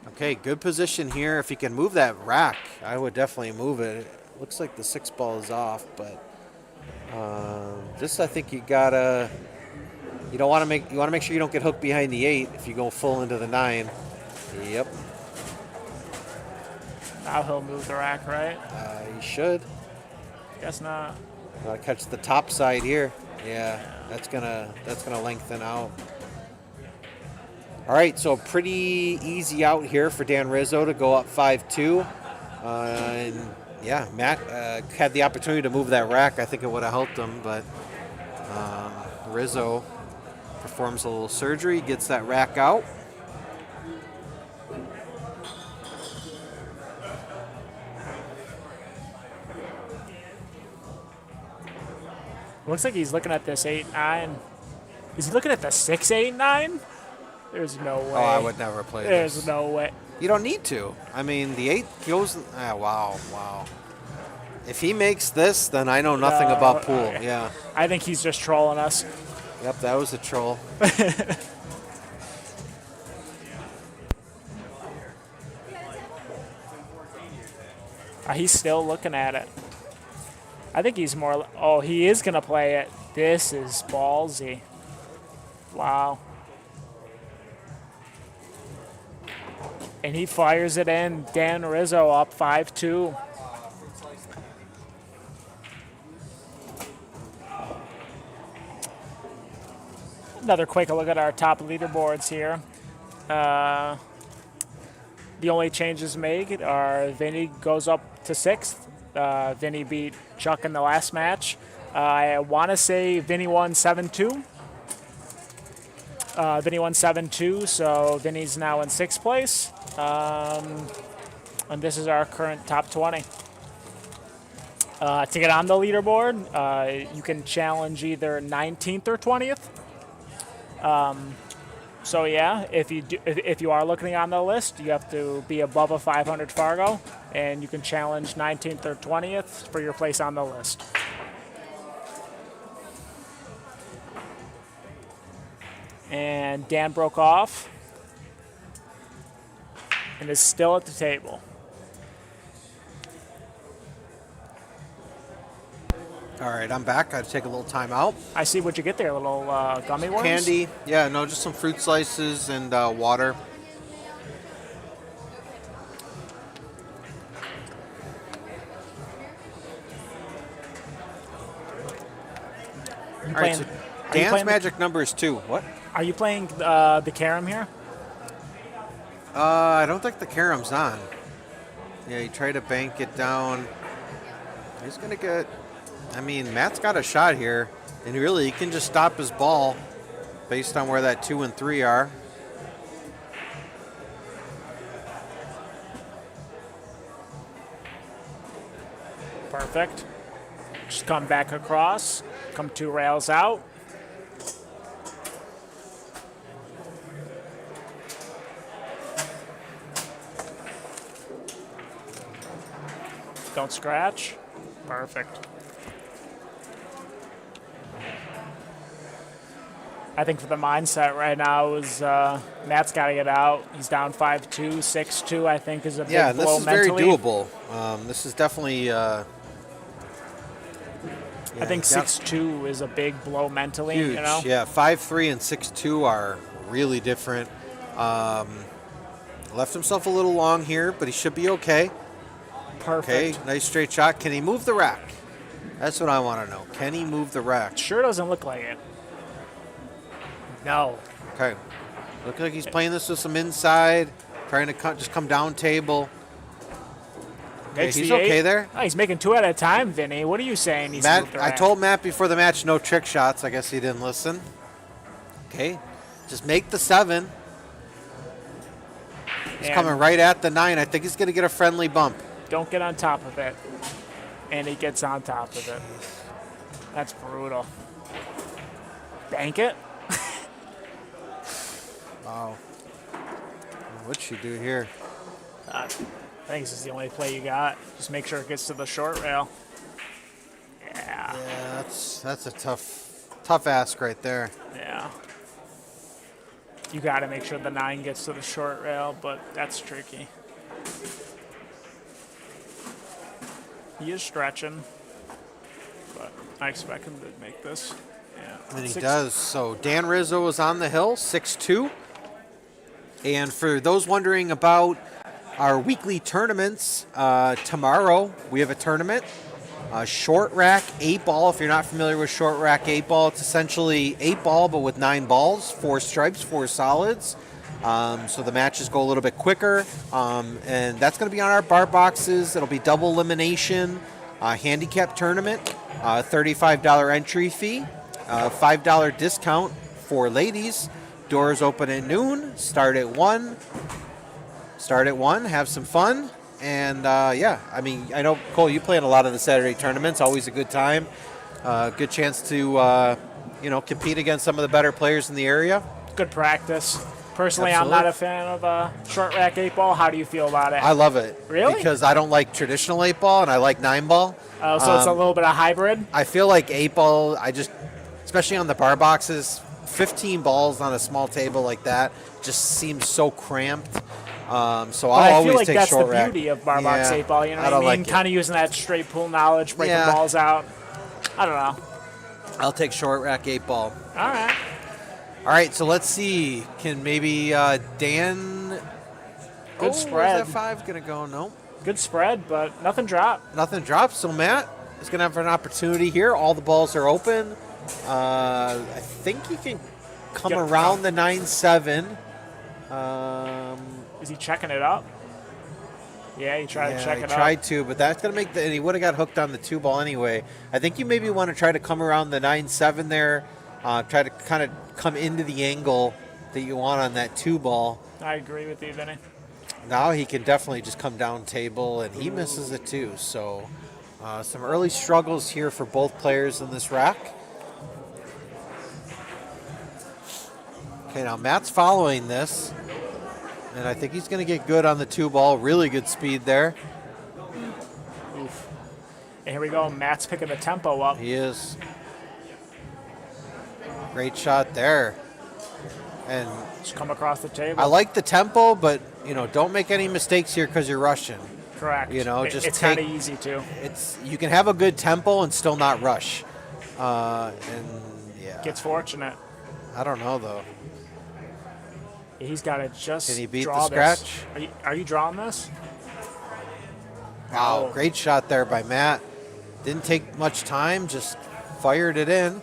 Okay, good position here. If he can move that rack, I would definitely move it. It looks like the 6 ball is off, but this I think you gotta. You want to make sure you don't get hooked behind the 8 if you go full into the 9. Yep. Now he'll move the rack, right? You should. Guess not. Gotta catch the top side here. Yeah, that's gonna lengthen out. All right, so pretty easy out here for Dan Rizzo to go up 5-2. And yeah, Matt had the opportunity to move that rack. I think it would have helped him, but Rizzo performs a little surgery, gets that rack out. Looks like he's looking at this 8-9. Is he looking at the 6-8-9? There's no way. Oh, I would never play There's this. no way. You don't need to. I mean, the 8 goes. Wow. If he makes this, then I know nothing about pool. Okay. Yeah. I think he's just trolling us. Yep, that was a troll. He's still looking at it. I think he's more. Oh, he is going to play it. This is ballsy. Wow. And he fires it in. Dan Rizzo up 5-2. Another quick look at our top leaderboards here. The only changes made are Vinnie goes up to 6th. Vinnie beat Chuck in the last match. I want to say Vinnie won 7-2. Vinnie won 7-2, so Vinnie's now in 6th place. And this is our current top 20. To get on the leaderboard, you can challenge either 19th or 20th. So yeah, if you are looking on the list, you have to be above a 500 Fargo, and you can challenge 19th or 20th for your place on the list. And Dan broke off and is still at the table. All right, I'm back. I had to take a little time out. I see what you get there, little gummy worms. Candy. Yeah, no, just some fruit slices and water. All right, so Dan's magic number is 2. What? Are you playing the carom here? I don't think the carom's on. Yeah, he tried to bank it down. He's going to get... I mean, Matt's got a shot here, and really he can just stop his ball based on where that 2 and 3 are. Perfect. Just come back across, come 2 rails out. Don't scratch. Perfect. I think for the mindset right now is Matt's got to get out. He's down 5-2, 6-2. I think is a big blow mentally. Yeah, this is very doable. This is definitely. I think 6-2 is a big blow mentally. Huge. You know? Yeah, 5-3 and 6-2 are really different. Left himself a little long here, but he should be okay. Perfect. Okay, nice straight shot. Can he move the rack? That's what I want to know. Can he move the rack? Sure doesn't look like it. No. Okay. Looks like he's playing this with some inside, trying to just come down table. Okay, he's okay there. Oh, he's making 2 at a time, Vinny. What are you saying? He's Matt, I told Matt before the match no trick shots. I guess he didn't listen. Okay, just make the 7. He's coming right at the 9. I think he's going to get a friendly bump. Don't get on top of it. And he gets on top of it. That's brutal. Bank it. Wow. What'd she do here? I think this is the only play you got. Just make sure it gets to the short rail. Yeah. Yeah, that's a tough ask right there. Yeah. You got to make sure the 9 gets to the short rail, but that's tricky. He is stretching, but I expect him to make this. Yeah. And he does. So Dan Rizzo is on the hill, 6'2". And for those wondering about our weekly tournaments, tomorrow we have a tournament. Short rack 8-ball. If you're not familiar with short rack 8-ball, it's essentially 8-ball but with 9 balls, 4 stripes, 4 solids. So the matches go a little bit quicker. And that's going to be on our bar boxes. It'll be double elimination, handicap tournament, $35 entry fee, $5 discount for ladies. Doors open at noon, start at 1. Have some fun. And, yeah, I mean, I know, Cole, you play in a lot of the Saturday tournaments. Always a good time. Good chance to, compete against some of the better players in the area. Good practice. Personally, Absolutely. I'm not a fan of short rack 8-ball. How do you feel about it? I love it. Really? Because I don't like traditional 8-ball, and I like 9-ball. Oh, so it's a little bit of hybrid? I feel like 8-ball, especially on the bar boxes, 15 balls on a small table like that just seems so cramped. So I'll always take short rack. I feel like that's the beauty of bar box 8-ball. You know what I mean? Like kind of using that straight pool knowledge, breaking balls out. I don't know. I'll take short rack 8-ball. All right, so let's see. Can maybe Dan... Good spread. Where's that 5 going to go? No. Good spread, but nothing dropped. Nothing dropped. So Matt is going to have an opportunity here. All the balls are open. I think he can come around the 9-7. Is he checking it up? Yeah, he tried to check it up. He tried to, but that's going to make and he would have got hooked on the 2-ball anyway. I think you maybe want to try to come around the 9-7 there. Try to kind of come into the angle that you want on that 2-ball. I agree with you, Vinny. Now he can definitely just come down table, and he misses it too. So some early struggles here for both players in this rack. Okay, now Matt's following this, and I think he's going to get good on the 2-ball. Really good speed there. Oof. And here we go. Matt's picking the tempo up. He is. Great shot there. And just come across the table. I like the tempo, but don't make any mistakes here because you're rushing. Correct. It's kind of easy too. You can have a good tempo and still not rush. Gets fortunate. I don't know though. He's got to just. Can he beat draw the scratch? This. Are you drawing this? Wow, great shot there by Matt. Didn't take much time, just fired it in,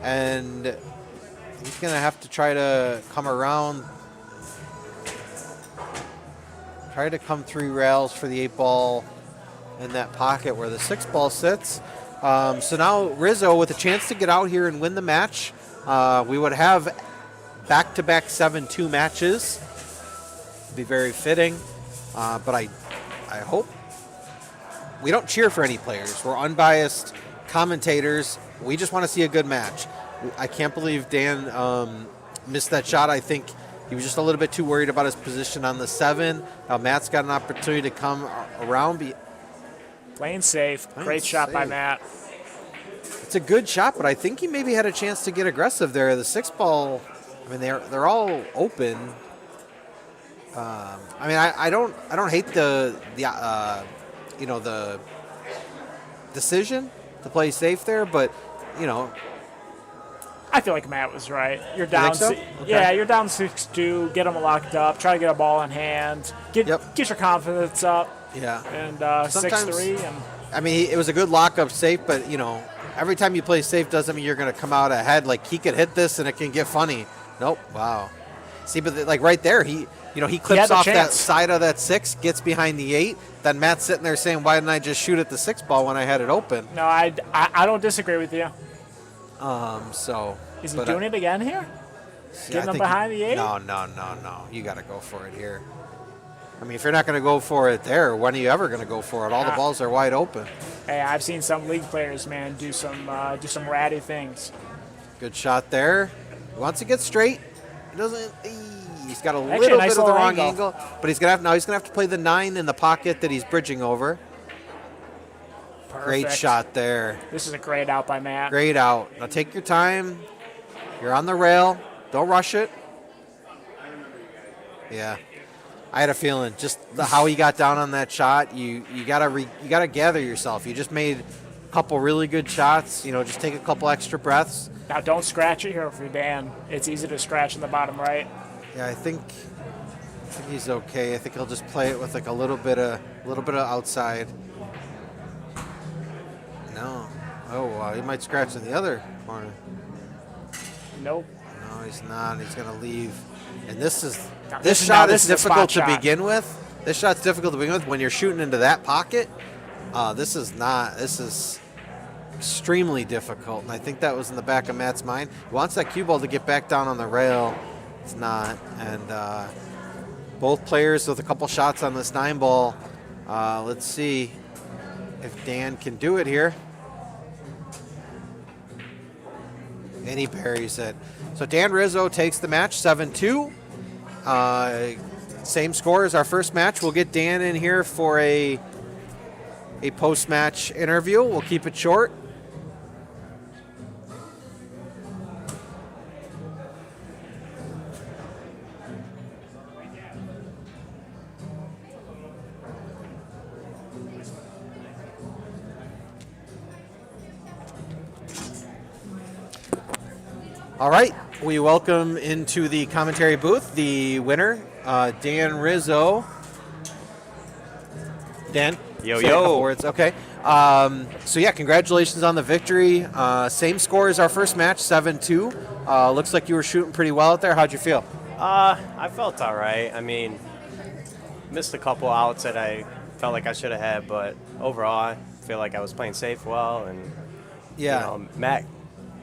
and he's gonna have to try to come around. Try to come 3 rails for the 8-ball in that pocket where the 6-ball sits. So now Rizzo with a chance to get out here and win the match. We would have back-to-back 7-2 matches. Be very fitting. But I hope we don't cheer for any players. We're unbiased commentators. We just want to see a good match. I can't believe Dan missed that shot. I think he was just a little bit too worried about his position on the 7. Matt's got an opportunity to come around. Playing safe. Great shot by Matt. It's a good shot, but I think he maybe had a chance to get aggressive there. The 6-ball, I mean, they're all open. I don't hate the decision to play safe there, but I feel like Matt was right. You're down. So? Okay. Yeah, you're down 6-2. Get them locked up. Try to get a ball in hand. Get your confidence up. Yeah. And 6-3. And I mean, it was a good lock-up safe, but every time you play safe doesn't mean you're going to come out ahead. Like he could hit this and it can get funny. Nope. Wow. See, but like right there, he clips had the off that chance. side of that 6, gets behind the 8. Then Matt's sitting there saying, "Why didn't I just shoot at the 6 ball when I had it open?" No, I don't disagree with you. So Is he doing it again here? Getting him behind the 8? No. You got to go for it here. I mean, if you're not going to go for it there, when are you ever going to go for it? All the balls are wide open. Hey, I've seen some league players, man, do some ratty things. Good shot there. He wants to get straight. He doesn't. He's got a Actually, little nice bit of the little wrong angle. but he's gonna have to play the 9 in the pocket that he's bridging over. Perfect. Great shot there. This is a great out by Matt. Great out. Now take your time. You're on the rail. Don't rush it. Yeah, I had a feeling just how he got down on that shot. You gotta gather yourself. You just made a couple really good shots. Just take a couple extra breaths. Now don't scratch it here for Dan. It's easy to scratch in the bottom right. Yeah, I think he's okay. I think he'll just play it with like a little bit of outside. No. Oh, wow. He might scratch in the other corner. Nope. No, he's not. He's going to leave. And this this shot is is a difficult spot to shot. begin with. This shot's difficult to begin with when you're shooting into that pocket. This is extremely difficult. And I think that was in the back of Matt's mind. He wants that cue ball to get back down on the rail. It's not. And both players with a couple shots on this 9 ball. Let's see if Dan can do it here. And he buries it. So Dan Rizzo takes the match 7-2. Same score as our first match. We'll get Dan in here for a post-match interview. We'll keep it short. All right, we welcome into the commentary booth the winner, Dan Rizzo. Dan? Yo, say a couple words. Okay. So, yeah, congratulations on the victory. Same score as our first match, 7-2. Looks like you were shooting pretty well out there. How'd you feel? I felt all right. I mean, missed a couple outs that I felt like I should have had, but overall, I feel like I was playing safe well. And, Matt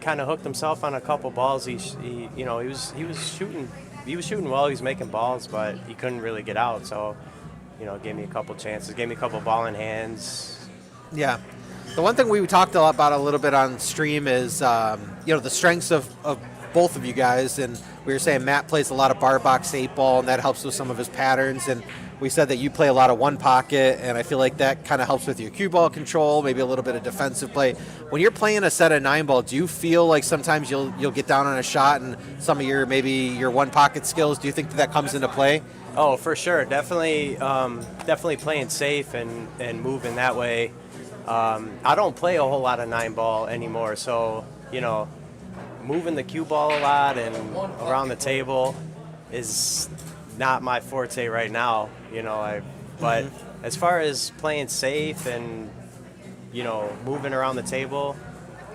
kind of hooked himself on a couple balls. He was shooting well. He was making balls, but he couldn't really get out. So, gave me a couple chances, gave me a couple ball in hands. Yeah. The one thing we talked about a little bit on stream is, the strengths of both of you guys. And we were saying Matt plays a lot of bar box 8 ball, and that helps with some of his patterns. And we said that you play a lot of 1 pocket, and I feel like that kind of helps with your cue ball control, maybe a little bit of defensive play. When you're playing a set of 9 ball, do you feel like sometimes you'll get down on a shot and some of your 1 pocket skills, do you think that comes into play? Oh, for sure. Definitely playing safe and moving that way. I don't play a whole lot of 9 ball anymore, so, moving the cue ball a lot and around the table is not my forte right now, but as far as playing safe and, moving around the table,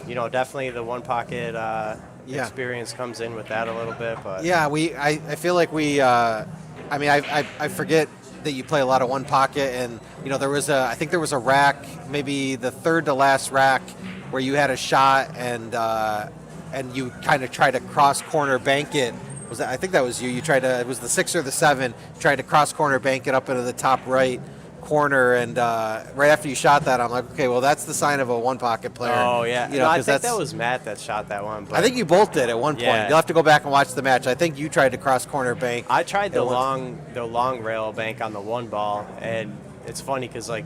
definitely the 1 pocket experience comes in with that a little bit. But yeah, I feel like I forget that you play a lot of 1 pocket, and I think there was a rack, maybe the third to last rack, where you had a shot and you kind of tried to cross corner bank it. I think that was you. It was the 6 or the 7. Tried to cross corner bank it up into the top right corner, and right after you shot that, I'm like, okay, well, that's the sign of a 1 pocket player. Oh yeah, I think that was Matt that shot that one. But I think you both did at one point. Yeah. You'll have to go back and watch the match. I think you tried to cross corner bank. I tried the long rail bank on the 1 ball, and it's funny because like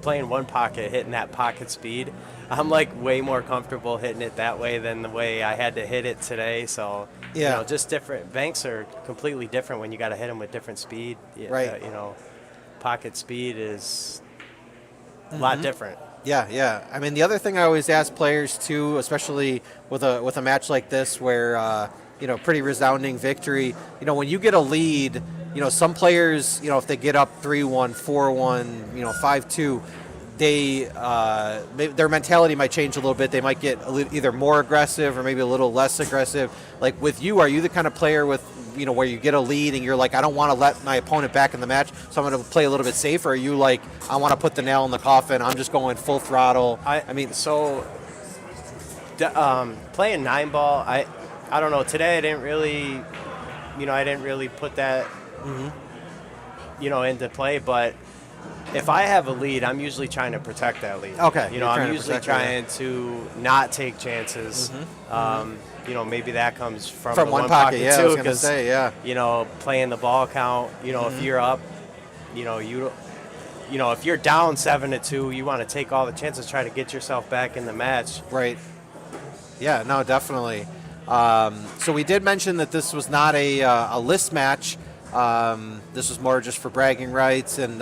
playing 1 pocket, hitting that pocket speed, I'm like way more comfortable hitting it that way than the way I had to hit it today. So just different banks are completely different when you got to hit them with different speed. Right. Pocket speed is a lot different. Yeah. I mean, the other thing I always ask players too, especially with a match like this where pretty resounding victory. When you get a lead, some players, if they get up 3-1, 4-1, 5-2, their mentality might change a little bit. They might get either more aggressive or maybe a little less aggressive. Like with you, are you the kind of player with, where you get a lead and you're like, I don't want to let my opponent back in the match, so I'm going to play a little bit safer? Or are you like, I want to put the nail in the coffin, I'm just going full throttle? Playing 9-ball, I don't know. Today I didn't really, put that, into play. But if I have a lead, I'm usually trying to protect that lead. Okay. I'm usually trying to not take chances. Maybe that comes from the one pocket too. I was going to say, yeah. Playing the ball count. If you're up, if you're down 7-2, you want to take all the chances, try to get yourself back in the match. Right. Yeah, no, definitely. So we did mention that this was not a list match. This was more just for bragging rights and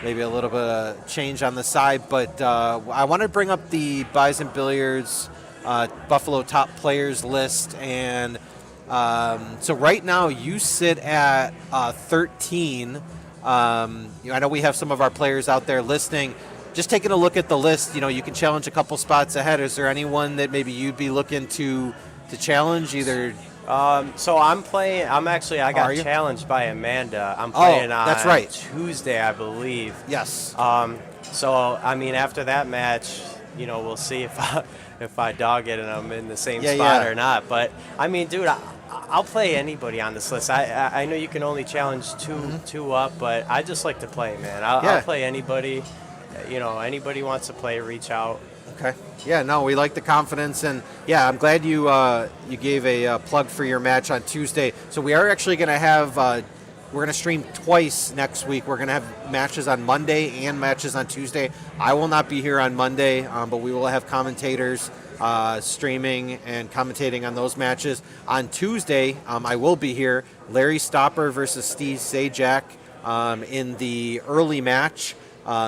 maybe a little bit of change on the side. But I want to bring up the Bison Billiards Buffalo top players list. And so right now you sit at 13. I know we have some of our players out there listening. Just taking a look at the list, you can challenge a couple spots ahead. Is there anyone that maybe you'd be looking to challenge either? So I'm playing. I got challenged by Amanda. I'm playing on that's right. Tuesday, I believe. Yes. After that match, we'll see if I dog it and I'm in the same spot or not. But dude, I'll play anybody on this list. I know you can only challenge two up, but I just like to play, man. I'll play anybody. Anybody wants to play, reach out. Okay. Yeah, no, we like the confidence, and I'm glad you gave a plug for your match on Tuesday. So we are actually going to have we're going to stream twice next week. We're going to have matches on Monday and matches on Tuesday. I will not be here on Monday, but we will have commentators streaming and commentating on those matches. On Tuesday, I will be here. Larry Stopper versus Steve Sajak in the early match.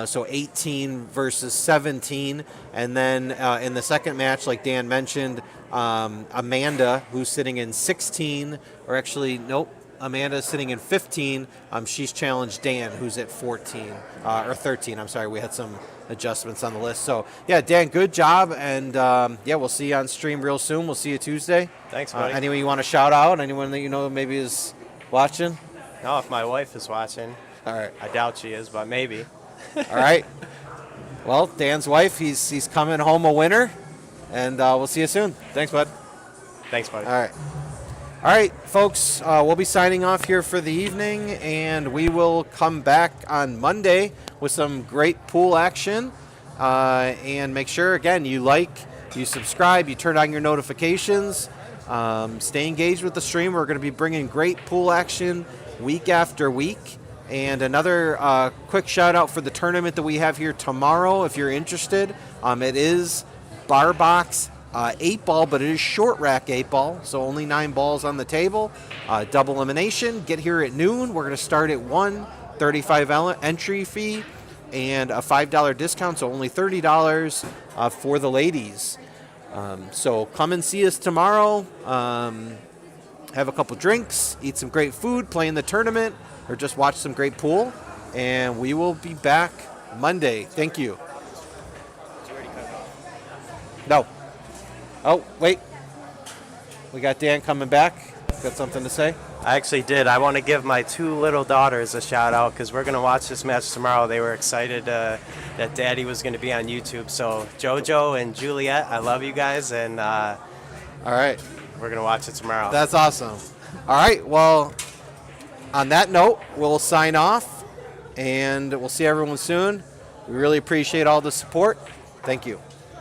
So 18 versus 17. And then in the second match, like Dan mentioned, Amanda, who's sitting in 16, or actually, nope, Amanda's sitting in 15. She's challenged Dan, who's at 14, or 13. I'm sorry, we had some adjustments on the list. So, Dan, good job. And, we'll see you on stream real soon. We'll see you Tuesday. Thanks, buddy. Anyone you want to shout out? Anyone that maybe is watching? No, if my wife is watching. All right. I doubt she is, but maybe. All right. Well, Dan's wife, he's coming home a winner, and we'll see you soon. Thanks, bud. Thanks, buddy. All right, folks, we'll be signing off here for the evening, and we will come back on Monday with some great pool action. And make sure, again, you subscribe, you turn on your notifications, stay engaged with the stream. We're going to be bringing great pool action week after week. And another quick shout out for the tournament that we have here tomorrow. If you're interested, it is bar box 8-ball, but it is short rack 8-ball, so only 9 balls on the table. Double elimination. Get here at noon. We're going to start at 1, $35 entry fee, and a $5 discount, so only $30 for the ladies. So come and see us tomorrow. Have a couple drinks, eat some great food, play in the tournament, or just watch some great pool, and we will be back Monday. Thank you. No. Oh, wait. We got Dan coming back. Got something to say? I actually did. I want to give my 2 little daughters a shout out because we're going to watch this match tomorrow. They were excited that Daddy was going to be on YouTube. So JoJo and Juliet, I love you guys, and all right, we're going to watch it tomorrow. That's awesome. All right, well, on that note, we'll sign off, and we'll see everyone soon. We really appreciate all the support. Thank you.